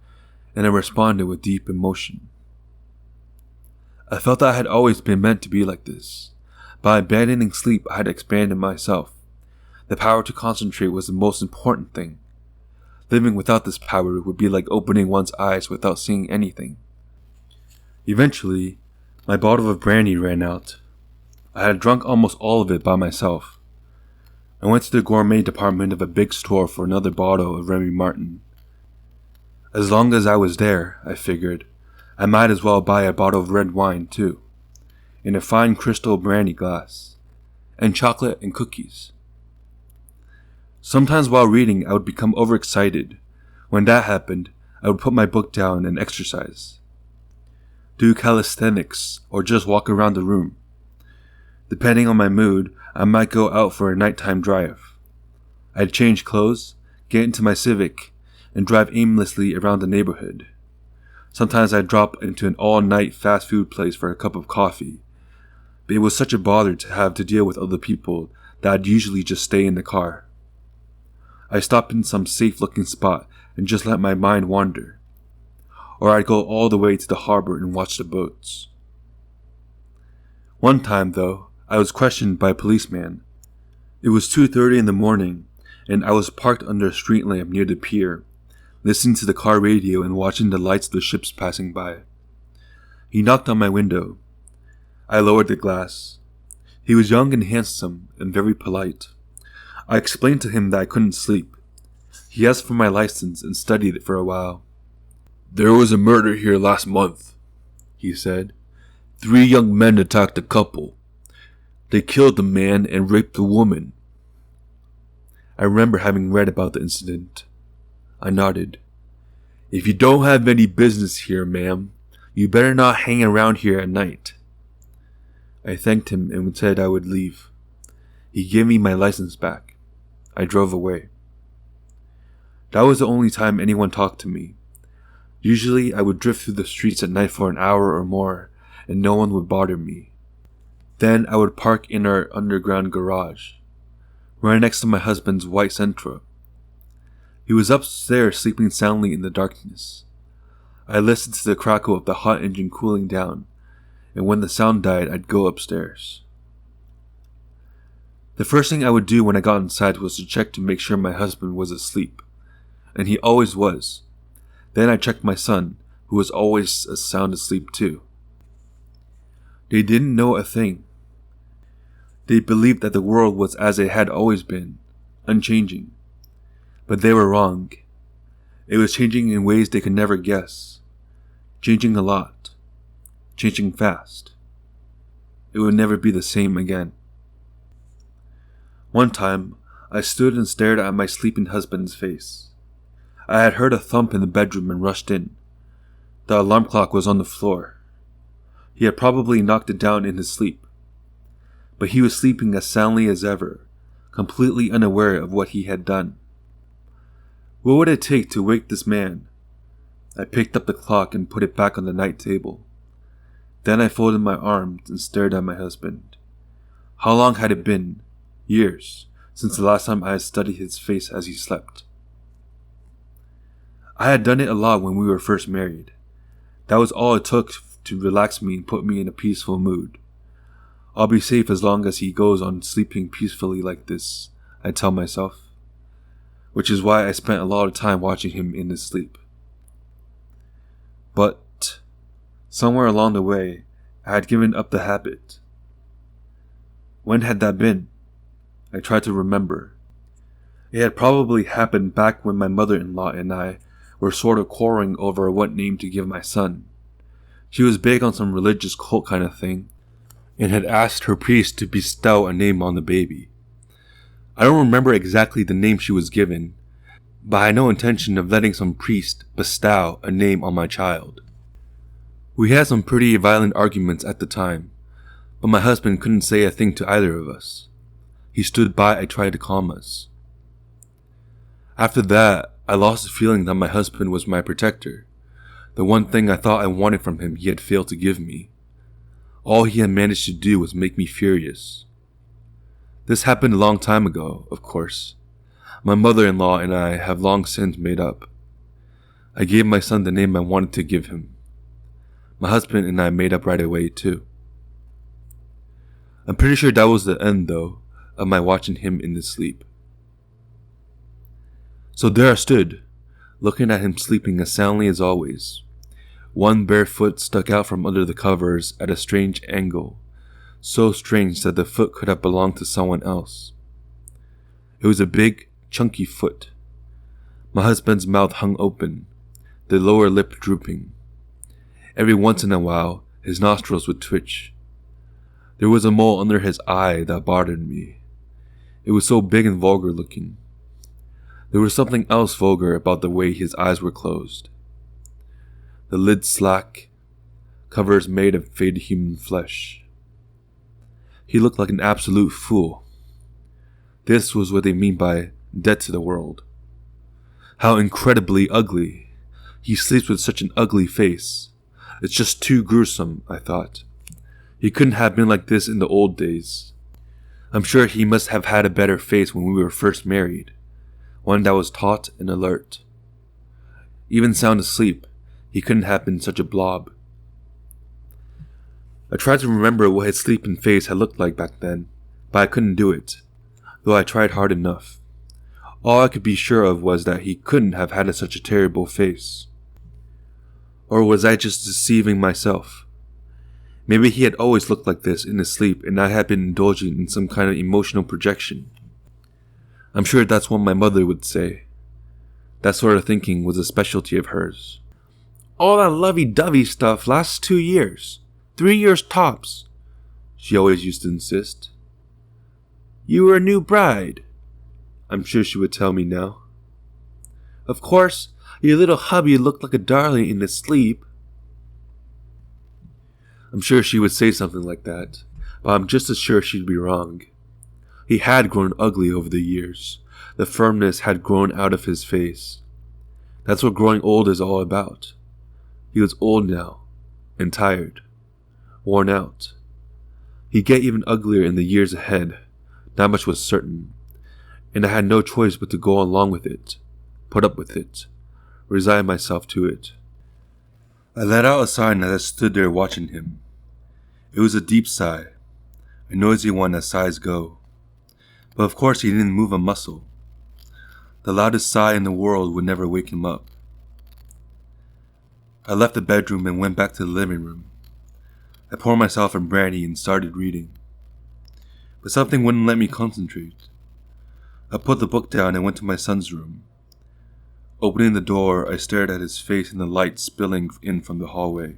and I responded with deep emotion. I felt that I had always been meant to be like this. By abandoning sleep, I had expanded myself. The power to concentrate was the most important thing. Living without this power would be like opening one's eyes without seeing anything. Eventually, my bottle of brandy ran out. I had drunk almost all of it by myself. I went to the gourmet department of a big store for another bottle of Remy Martin. As long as I was there, I figured, I might as well buy a bottle of red wine too, in a fine crystal brandy glass, and chocolate and cookies. Sometimes while reading, I would become overexcited. When that happened, I would put my book down and exercise. Do calisthenics, or just walk around the room. Depending on my mood, I might go out for a nighttime drive. I'd change clothes, get into my Civic, and drive aimlessly around the neighborhood. Sometimes I'd drop into an all-night fast food place for a cup of coffee, but it was such a bother to have to deal with other people that I'd usually just stay in the car. I stopped in some safe-looking spot and just let my mind wander. Or I'd go all the way to the harbor and watch the boats. One time, though, I was questioned by a policeman. It was 2:30 in the morning, and I was parked under a street lamp near the pier, listening to the car radio and watching the lights of the ships passing by. He knocked on my window. I lowered the glass. He was young and handsome and very polite. I explained to him that I couldn't sleep. He asked for my license and studied it for a while. "There was a murder here last month," he said. 3 young men attacked a couple. They killed the man and raped the woman. I remember having read about the incident. I nodded. "If you don't have any business here, ma'am, you better not hang around here at night." I thanked him and said I would leave. He gave me my license back. I drove away. That was the only time anyone talked to me. Usually I would drift through the streets at night for an hour or more, and no one would bother me. Then I would park in our underground garage, right next to my husband's white Sentra. He was upstairs sleeping soundly in the darkness. I listened to the crackle of the hot engine cooling down, and when the sound died, I'd go upstairs. The first thing I would do when I got inside was to check to make sure my husband was asleep, and he always was. Then I checked my son, who was always sound asleep too. They didn't know a thing. They believed that the world was as it had always been, unchanging. But they were wrong. It was changing in ways they could never guess. Changing a lot. Changing fast. It would never be the same again. One time, I stood and stared at my sleeping husband's face. I had heard a thump in the bedroom and rushed in. The alarm clock was on the floor. He had probably knocked it down in his sleep. But he was sleeping as soundly as ever, completely unaware of what he had done. What would it take to wake this man? I picked up the clock and put it back on the night table. Then I folded my arms and stared at my husband. How long had it been? Years, since the last time I had studied his face as he slept. I had done it a lot when we were first married. That was all it took to relax me and put me in a peaceful mood. I'll be safe as long as he goes on sleeping peacefully like this, I tell myself. Which is why I spent a lot of time watching him in his sleep. But somewhere along the way, I had given up the habit. When had that been? I tried to remember. It had probably happened back when my mother-in-law and I were sort of quarreling over what name to give my son. She was big on some religious cult kind of thing, and had asked her priest to bestow a name on the baby. I don't remember exactly the name she was given, but I had no intention of letting some priest bestow a name on my child. We had some pretty violent arguments at the time, but my husband couldn't say a thing to either of us. He stood by and tried to calm us. After that, I lost the feeling that my husband was my protector, The one thing I thought I wanted from him he had failed to give me. All he had managed to do was make me furious. This happened a long time ago, of course. My mother-in-law and I have long since made up. I gave my son the name I wanted to give him. My husband and I made up right away, too. I'm pretty sure that was the end, though, of my watching him in his sleep. So there I stood, looking at him sleeping as soundly as always. One bare foot stuck out from under the covers at a strange angle, so strange that the foot could have belonged to someone else. It was a big, chunky foot. My husband's mouth hung open, the lower lip drooping. Every once in a while, his nostrils would twitch. There was a mole under his eye that bothered me. It was so big and vulgar looking. There was something else vulgar about the way his eyes were closed. The lids slack, covers made of faded human flesh. He looked like an absolute fool. This was what they mean by dead to the world. How incredibly ugly. He sleeps with such an ugly face. It's just too gruesome, I thought. He couldn't have been like this in the old days. I'm sure he must have had a better face when we were first married. One that was taut and alert. Even sound asleep, he couldn't have been such a blob. I tried to remember what his sleeping face had looked like back then, but I couldn't do it, though I tried hard enough. All I could be sure of was that he couldn't have had such a terrible face. Or was I just deceiving myself? Maybe he had always looked like this in his sleep and I had been indulging in some kind of emotional projection. I'm sure that's what my mother would say. That sort of thinking was a specialty of hers. All that lovey-dovey stuff lasts 2 years. 3 years tops, she always used to insist. You were a new bride, I'm sure she would tell me now. Of course, your little hubby looked like a darling in his sleep. I'm sure she would say something like that, but I'm just as sure she'd be wrong. He had grown ugly over the years. The firmness had grown out of his face. That's what growing old is all about. He was old now, and tired, worn out. He'd get even uglier in the years ahead, that much was certain, and I had no choice but to go along with it, put up with it, resign myself to it. I let out a sigh as I stood there watching him. It was a deep sigh, a noisy one as sighs go. But of course he didn't move a muscle. The loudest sigh in the world would never wake him up. I left the bedroom and went back to the living room. I poured myself a brandy and started reading. But something wouldn't let me concentrate. I put the book down and went to my son's room. Opening the door, I stared at his face in the light spilling in from the hallway.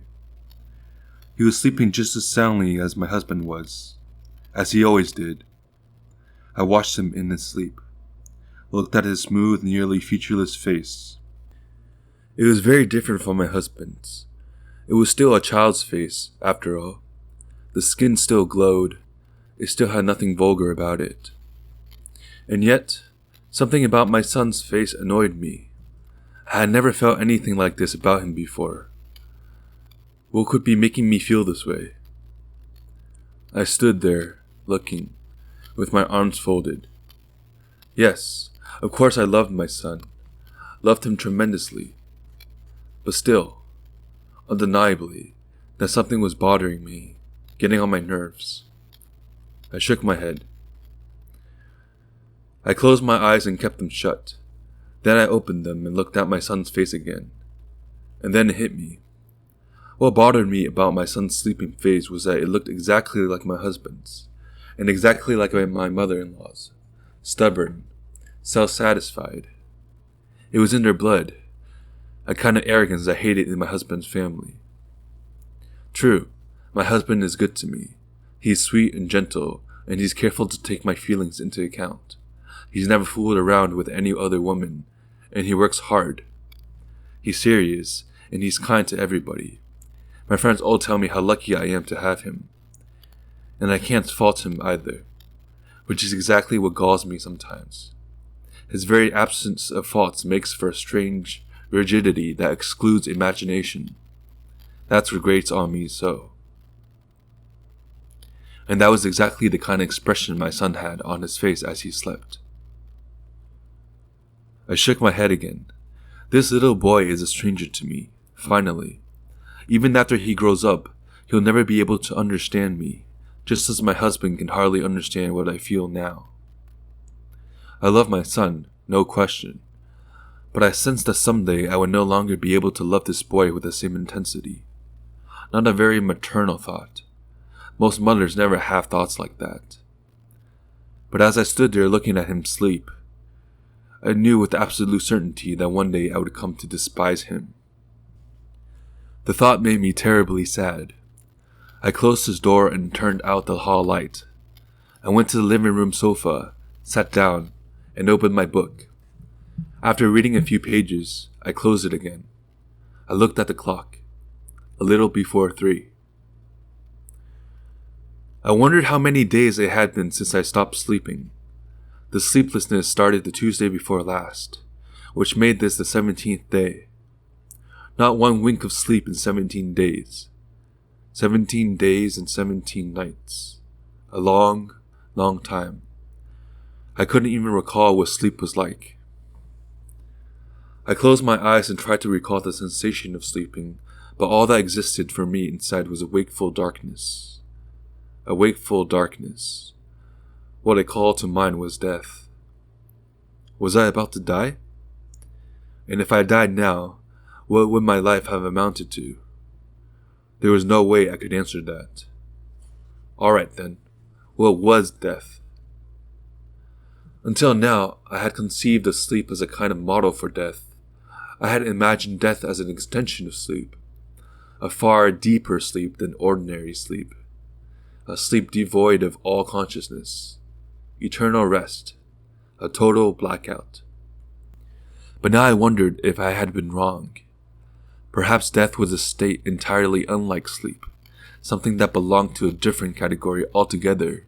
He was sleeping just as soundly as my husband was, as he always did. I watched him in his sleep, looked at his smooth, nearly featureless face. It was very different from my husband's. It was still a child's face, after all. The skin still glowed. It still had nothing vulgar about it. And yet, something about my son's face annoyed me. I had never felt anything like this about him before. What could be making me feel this way? I stood there, looking, with my arms folded. Yes, of course I loved my son. Loved him tremendously. But still, undeniably, that something was bothering me, getting on my nerves. I shook my head. I closed my eyes and kept them shut. Then I opened them and looked at my son's face again. And then it hit me. What bothered me about my son's sleeping face was that it looked exactly like my husband's, and exactly like my mother-in-law's. Stubborn, self-satisfied. It was in their blood, a kind of arrogance I hated in my husband's family. True, my husband is good to me. He's sweet and gentle, and he's careful to take my feelings into account. He's never fooled around with any other woman, and he works hard. He's serious, and he's kind to everybody. My friends all tell me how lucky I am to have him. And I can't fault him either, which is exactly what galls me sometimes. His very absence of faults makes for a strange, rigidity that excludes imagination. That's what grates on me so. And that was exactly the kind of expression my son had on his face as he slept. I shook my head again. This little boy is a stranger to me, finally. Even after he grows up, he'll never be able to understand me, just as my husband can hardly understand what I feel now. I love my son, no question, but I sense that someday I would no longer be able to love this boy with the same intensity. Not a very maternal thought. Most mothers never have thoughts like that. But as I stood there looking at him sleep, I knew with absolute certainty that one day I would come to despise him. The thought made me terribly sad. I closed his door and turned out the hall light. I went to the living room sofa, sat down, and opened my book. After reading a few pages, I closed it again. I looked at the clock. A little before 3. I wondered how many days it had been since I stopped sleeping. The sleeplessness started the Tuesday before last, which made this the 17th day. Not one wink of sleep in 17 days. 17 days and 17 nights. A long, long time. I couldn't even recall what sleep was like. I closed my eyes and tried to recall the sensation of sleeping, but all that existed for me inside was a wakeful darkness. A wakeful darkness. What I called to mind was death. Was I about to die? And if I died now, what would my life have amounted to? There was no way I could answer that. Alright then, what was death? Until now, I had conceived of sleep as a kind of model for death. I had imagined death as an extension of sleep. A far deeper sleep than ordinary sleep. A sleep devoid of all consciousness. Eternal rest. A total blackout. But now I wondered if I had been wrong. Perhaps death was a state entirely unlike sleep, something that belonged to a different category altogether,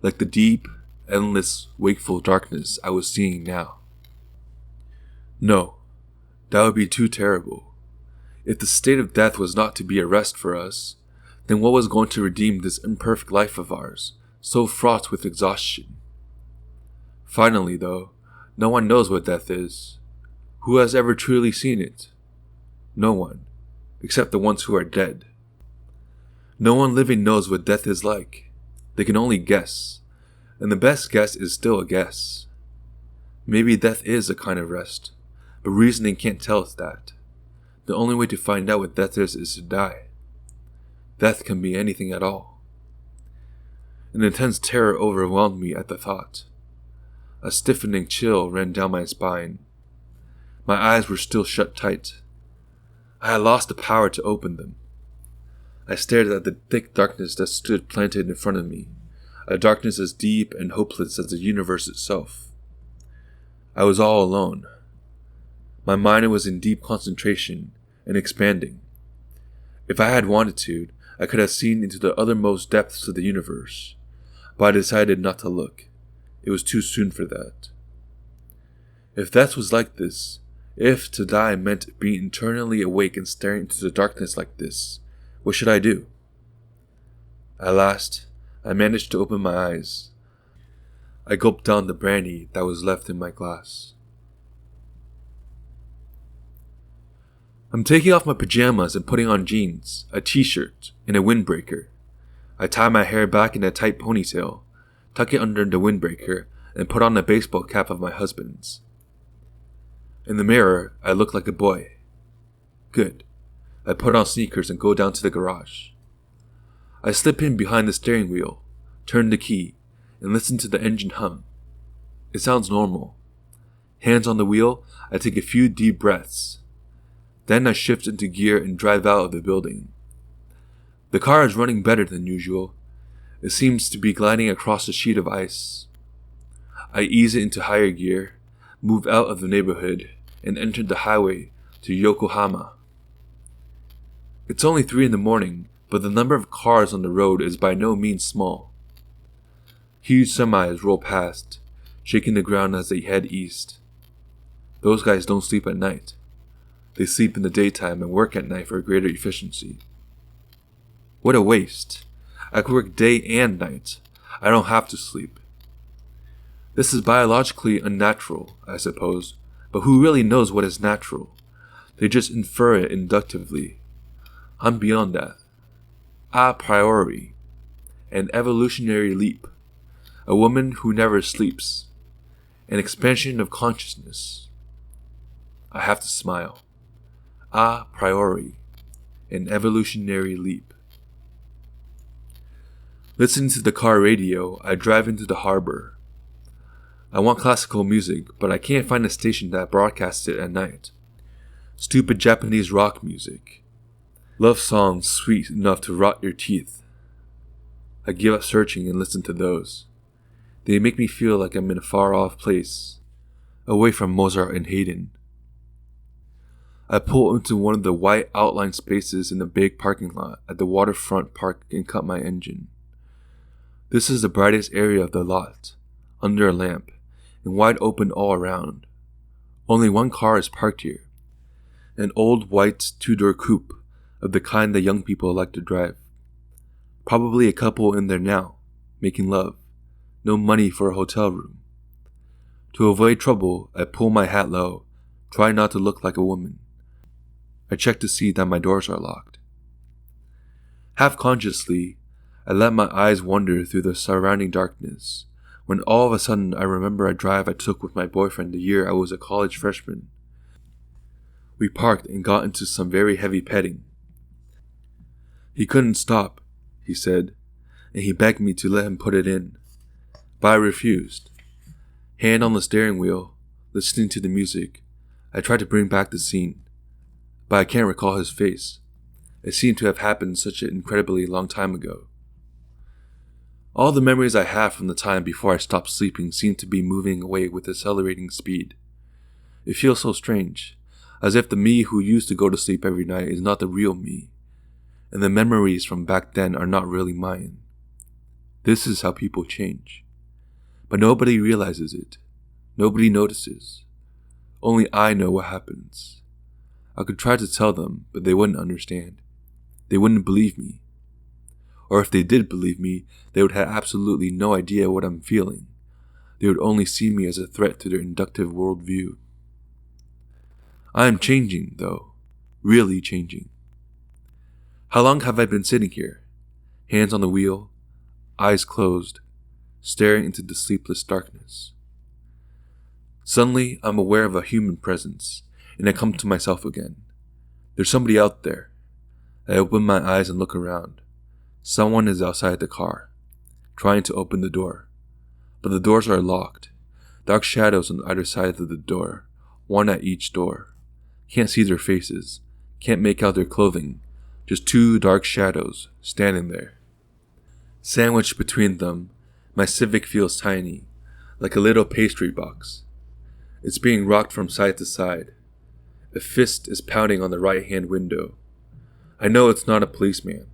like the deep, endless, wakeful darkness I was seeing now. No, that would be too terrible. If the state of death was not to be a rest for us, then what was going to redeem this imperfect life of ours, so fraught with exhaustion? Finally, though, no one knows what death is. Who has ever truly seen it? No one, except the ones who are dead. No one living knows what death is like. They can only guess, and the best guess is still a guess. Maybe death is a kind of rest, but reasoning can't tell us that. The only way to find out what death is to die. Death can be anything at all. An intense terror overwhelmed me at the thought. A stiffening chill ran down my spine. My eyes were still shut tight. I had lost the power to open them. I stared at the thick darkness that stood planted in front of me, a darkness as deep and hopeless as the universe itself. I was all alone. My mind was in deep concentration and expanding. If I had wanted to, I could have seen into the uttermost depths of the universe, but I decided not to look. It was too soon for that. If death was like this, if to die meant being eternally awake and staring into the darkness like this, what should I do? At last, I managed to open my eyes. I gulped down the brandy that was left in my glass. I'm taking off my pajamas and putting on jeans, a t-shirt, and a windbreaker. I tie my hair back in a tight ponytail, tuck it under the windbreaker, and put on a baseball cap of my husband's. In the mirror, I look like a boy. Good. I put on sneakers and go down to the garage. I slip in behind the steering wheel, turn the key, and listen to the engine hum. It sounds normal. Hands on the wheel, I take a few deep breaths. Then I shift into gear and drive out of the building. The car is running better than usual. It seems to be gliding across a sheet of ice. I ease it into higher gear, move out of the neighborhood, and enter the highway to Yokohama. It's only 3 a.m, but the number of cars on the road is by no means small. Huge semis roll past, shaking the ground as they head east. Those guys don't sleep at night. They sleep in the daytime and work at night for greater efficiency. What a waste. I could work day and night. I don't have to sleep. This is biologically unnatural, I suppose, but who really knows what is natural? They just infer it inductively. I'm beyond that. A priori. An evolutionary leap. A woman who never sleeps. An expansion of consciousness. I have to smile. A priori. An evolutionary leap. Listening to the car radio, I drive into the harbor. I want classical music, but I can't find a station that broadcasts it at night. Stupid Japanese rock music. Love songs sweet enough to rot your teeth. I give up searching and listen to those. They make me feel like I'm in a far-off place, away from Mozart and Haydn. I pull into one of the white outlined spaces in the big parking lot at the waterfront park and cut my engine. This is the brightest area of the lot, under a lamp, and wide open all around. Only one car is parked here. An old white two-door coupe of the kind that young people like to drive. Probably a couple in there now, making love. No money for a hotel room. To avoid trouble, I pull my hat low, try not to look like a woman. I check to see that my doors are locked. Half-consciously, I let my eyes wander through the surrounding darkness, when all of a sudden I remember a drive I took with my boyfriend the year I was a college freshman. We parked and got into some very heavy petting. He couldn't stop, he said, and he begged me to let him put it in. But I refused. Hand on the steering wheel, listening to the music, I tried to bring back the scene. But I can't recall his face. It seemed to have happened such an incredibly long time ago. All the memories I have from the time before I stopped sleeping seem to be moving away with accelerating speed. It feels so strange, as if the me who used to go to sleep every night is not the real me, and the memories from back then are not really mine. This is how people change. But nobody realizes it. Nobody notices. Only I know what happens. I could try to tell them, but they wouldn't understand. They wouldn't believe me. Or if they did believe me, they would have absolutely no idea what I'm feeling. They would only see me as a threat to their inductive worldview. I am changing, though. Really changing. How long have I been sitting here? Hands on the wheel, eyes closed, staring into the sleepless darkness. Suddenly, I'm aware of a human presence, and I come to myself again. There's somebody out there. I open my eyes and look around. Someone is outside the car, trying to open the door. But the doors are locked. Dark shadows on either side of the door, one at each door. Can't see their faces, can't make out their clothing, just two dark shadows standing there. Sandwiched between them, my Civic feels tiny, like a little pastry box. It's being rocked from side to side. A fist is pounding on the right-hand window. I know it's not a policeman.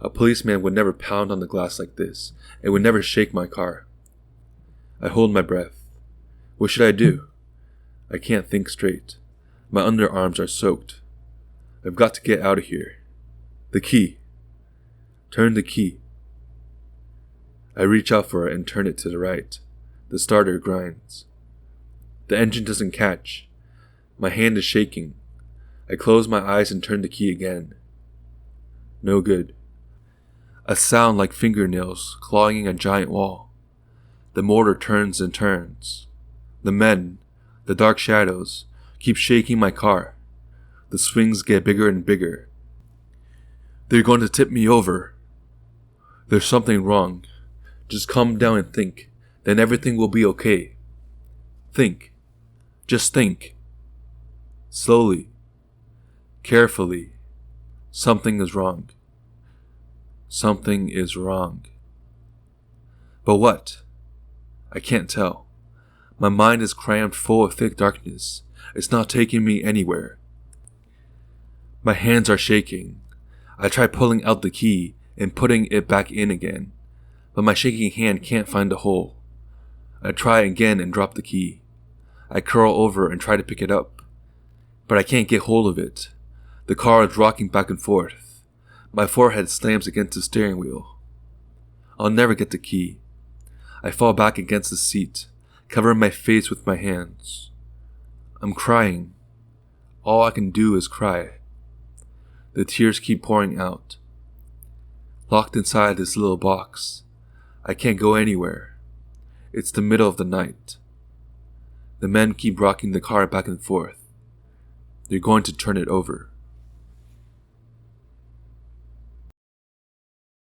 A policeman would never pound on the glass like this. It would never shake my car. I hold my breath. What should I do? I can't think straight. My underarms are soaked. I've got to get out of here. The key. Turn the key. I reach out for it and turn it to the right. The starter grinds. The engine doesn't catch. My hand is shaking. I close my eyes and turn the key again. No good. A sound like fingernails clawing a giant wall. The motor turns and turns. The men, the dark shadows, keep shaking my car. The swings get bigger and bigger. They're going to tip me over. There's something wrong. Just calm down and think. Then everything will be okay. Think. Just think. Slowly. Carefully. Something is wrong. Something is wrong. But what? I can't tell. My mind is crammed full of thick darkness. It's not taking me anywhere. My hands are shaking. I try pulling out the key and putting it back in again, but my shaking hand can't find the hole. I try again and drop the key. I curl over and try to pick it up. but I can't get hold of it. The car is rocking back and forth. My forehead slams against the steering wheel. I'll never get the key. I fall back against the seat, covering my face with my hands. I'm crying. All I can do is cry. The tears keep pouring out. Locked inside this little box. I can't go anywhere. It's the middle of the night. The men keep rocking the car back and forth. They're going to turn it over.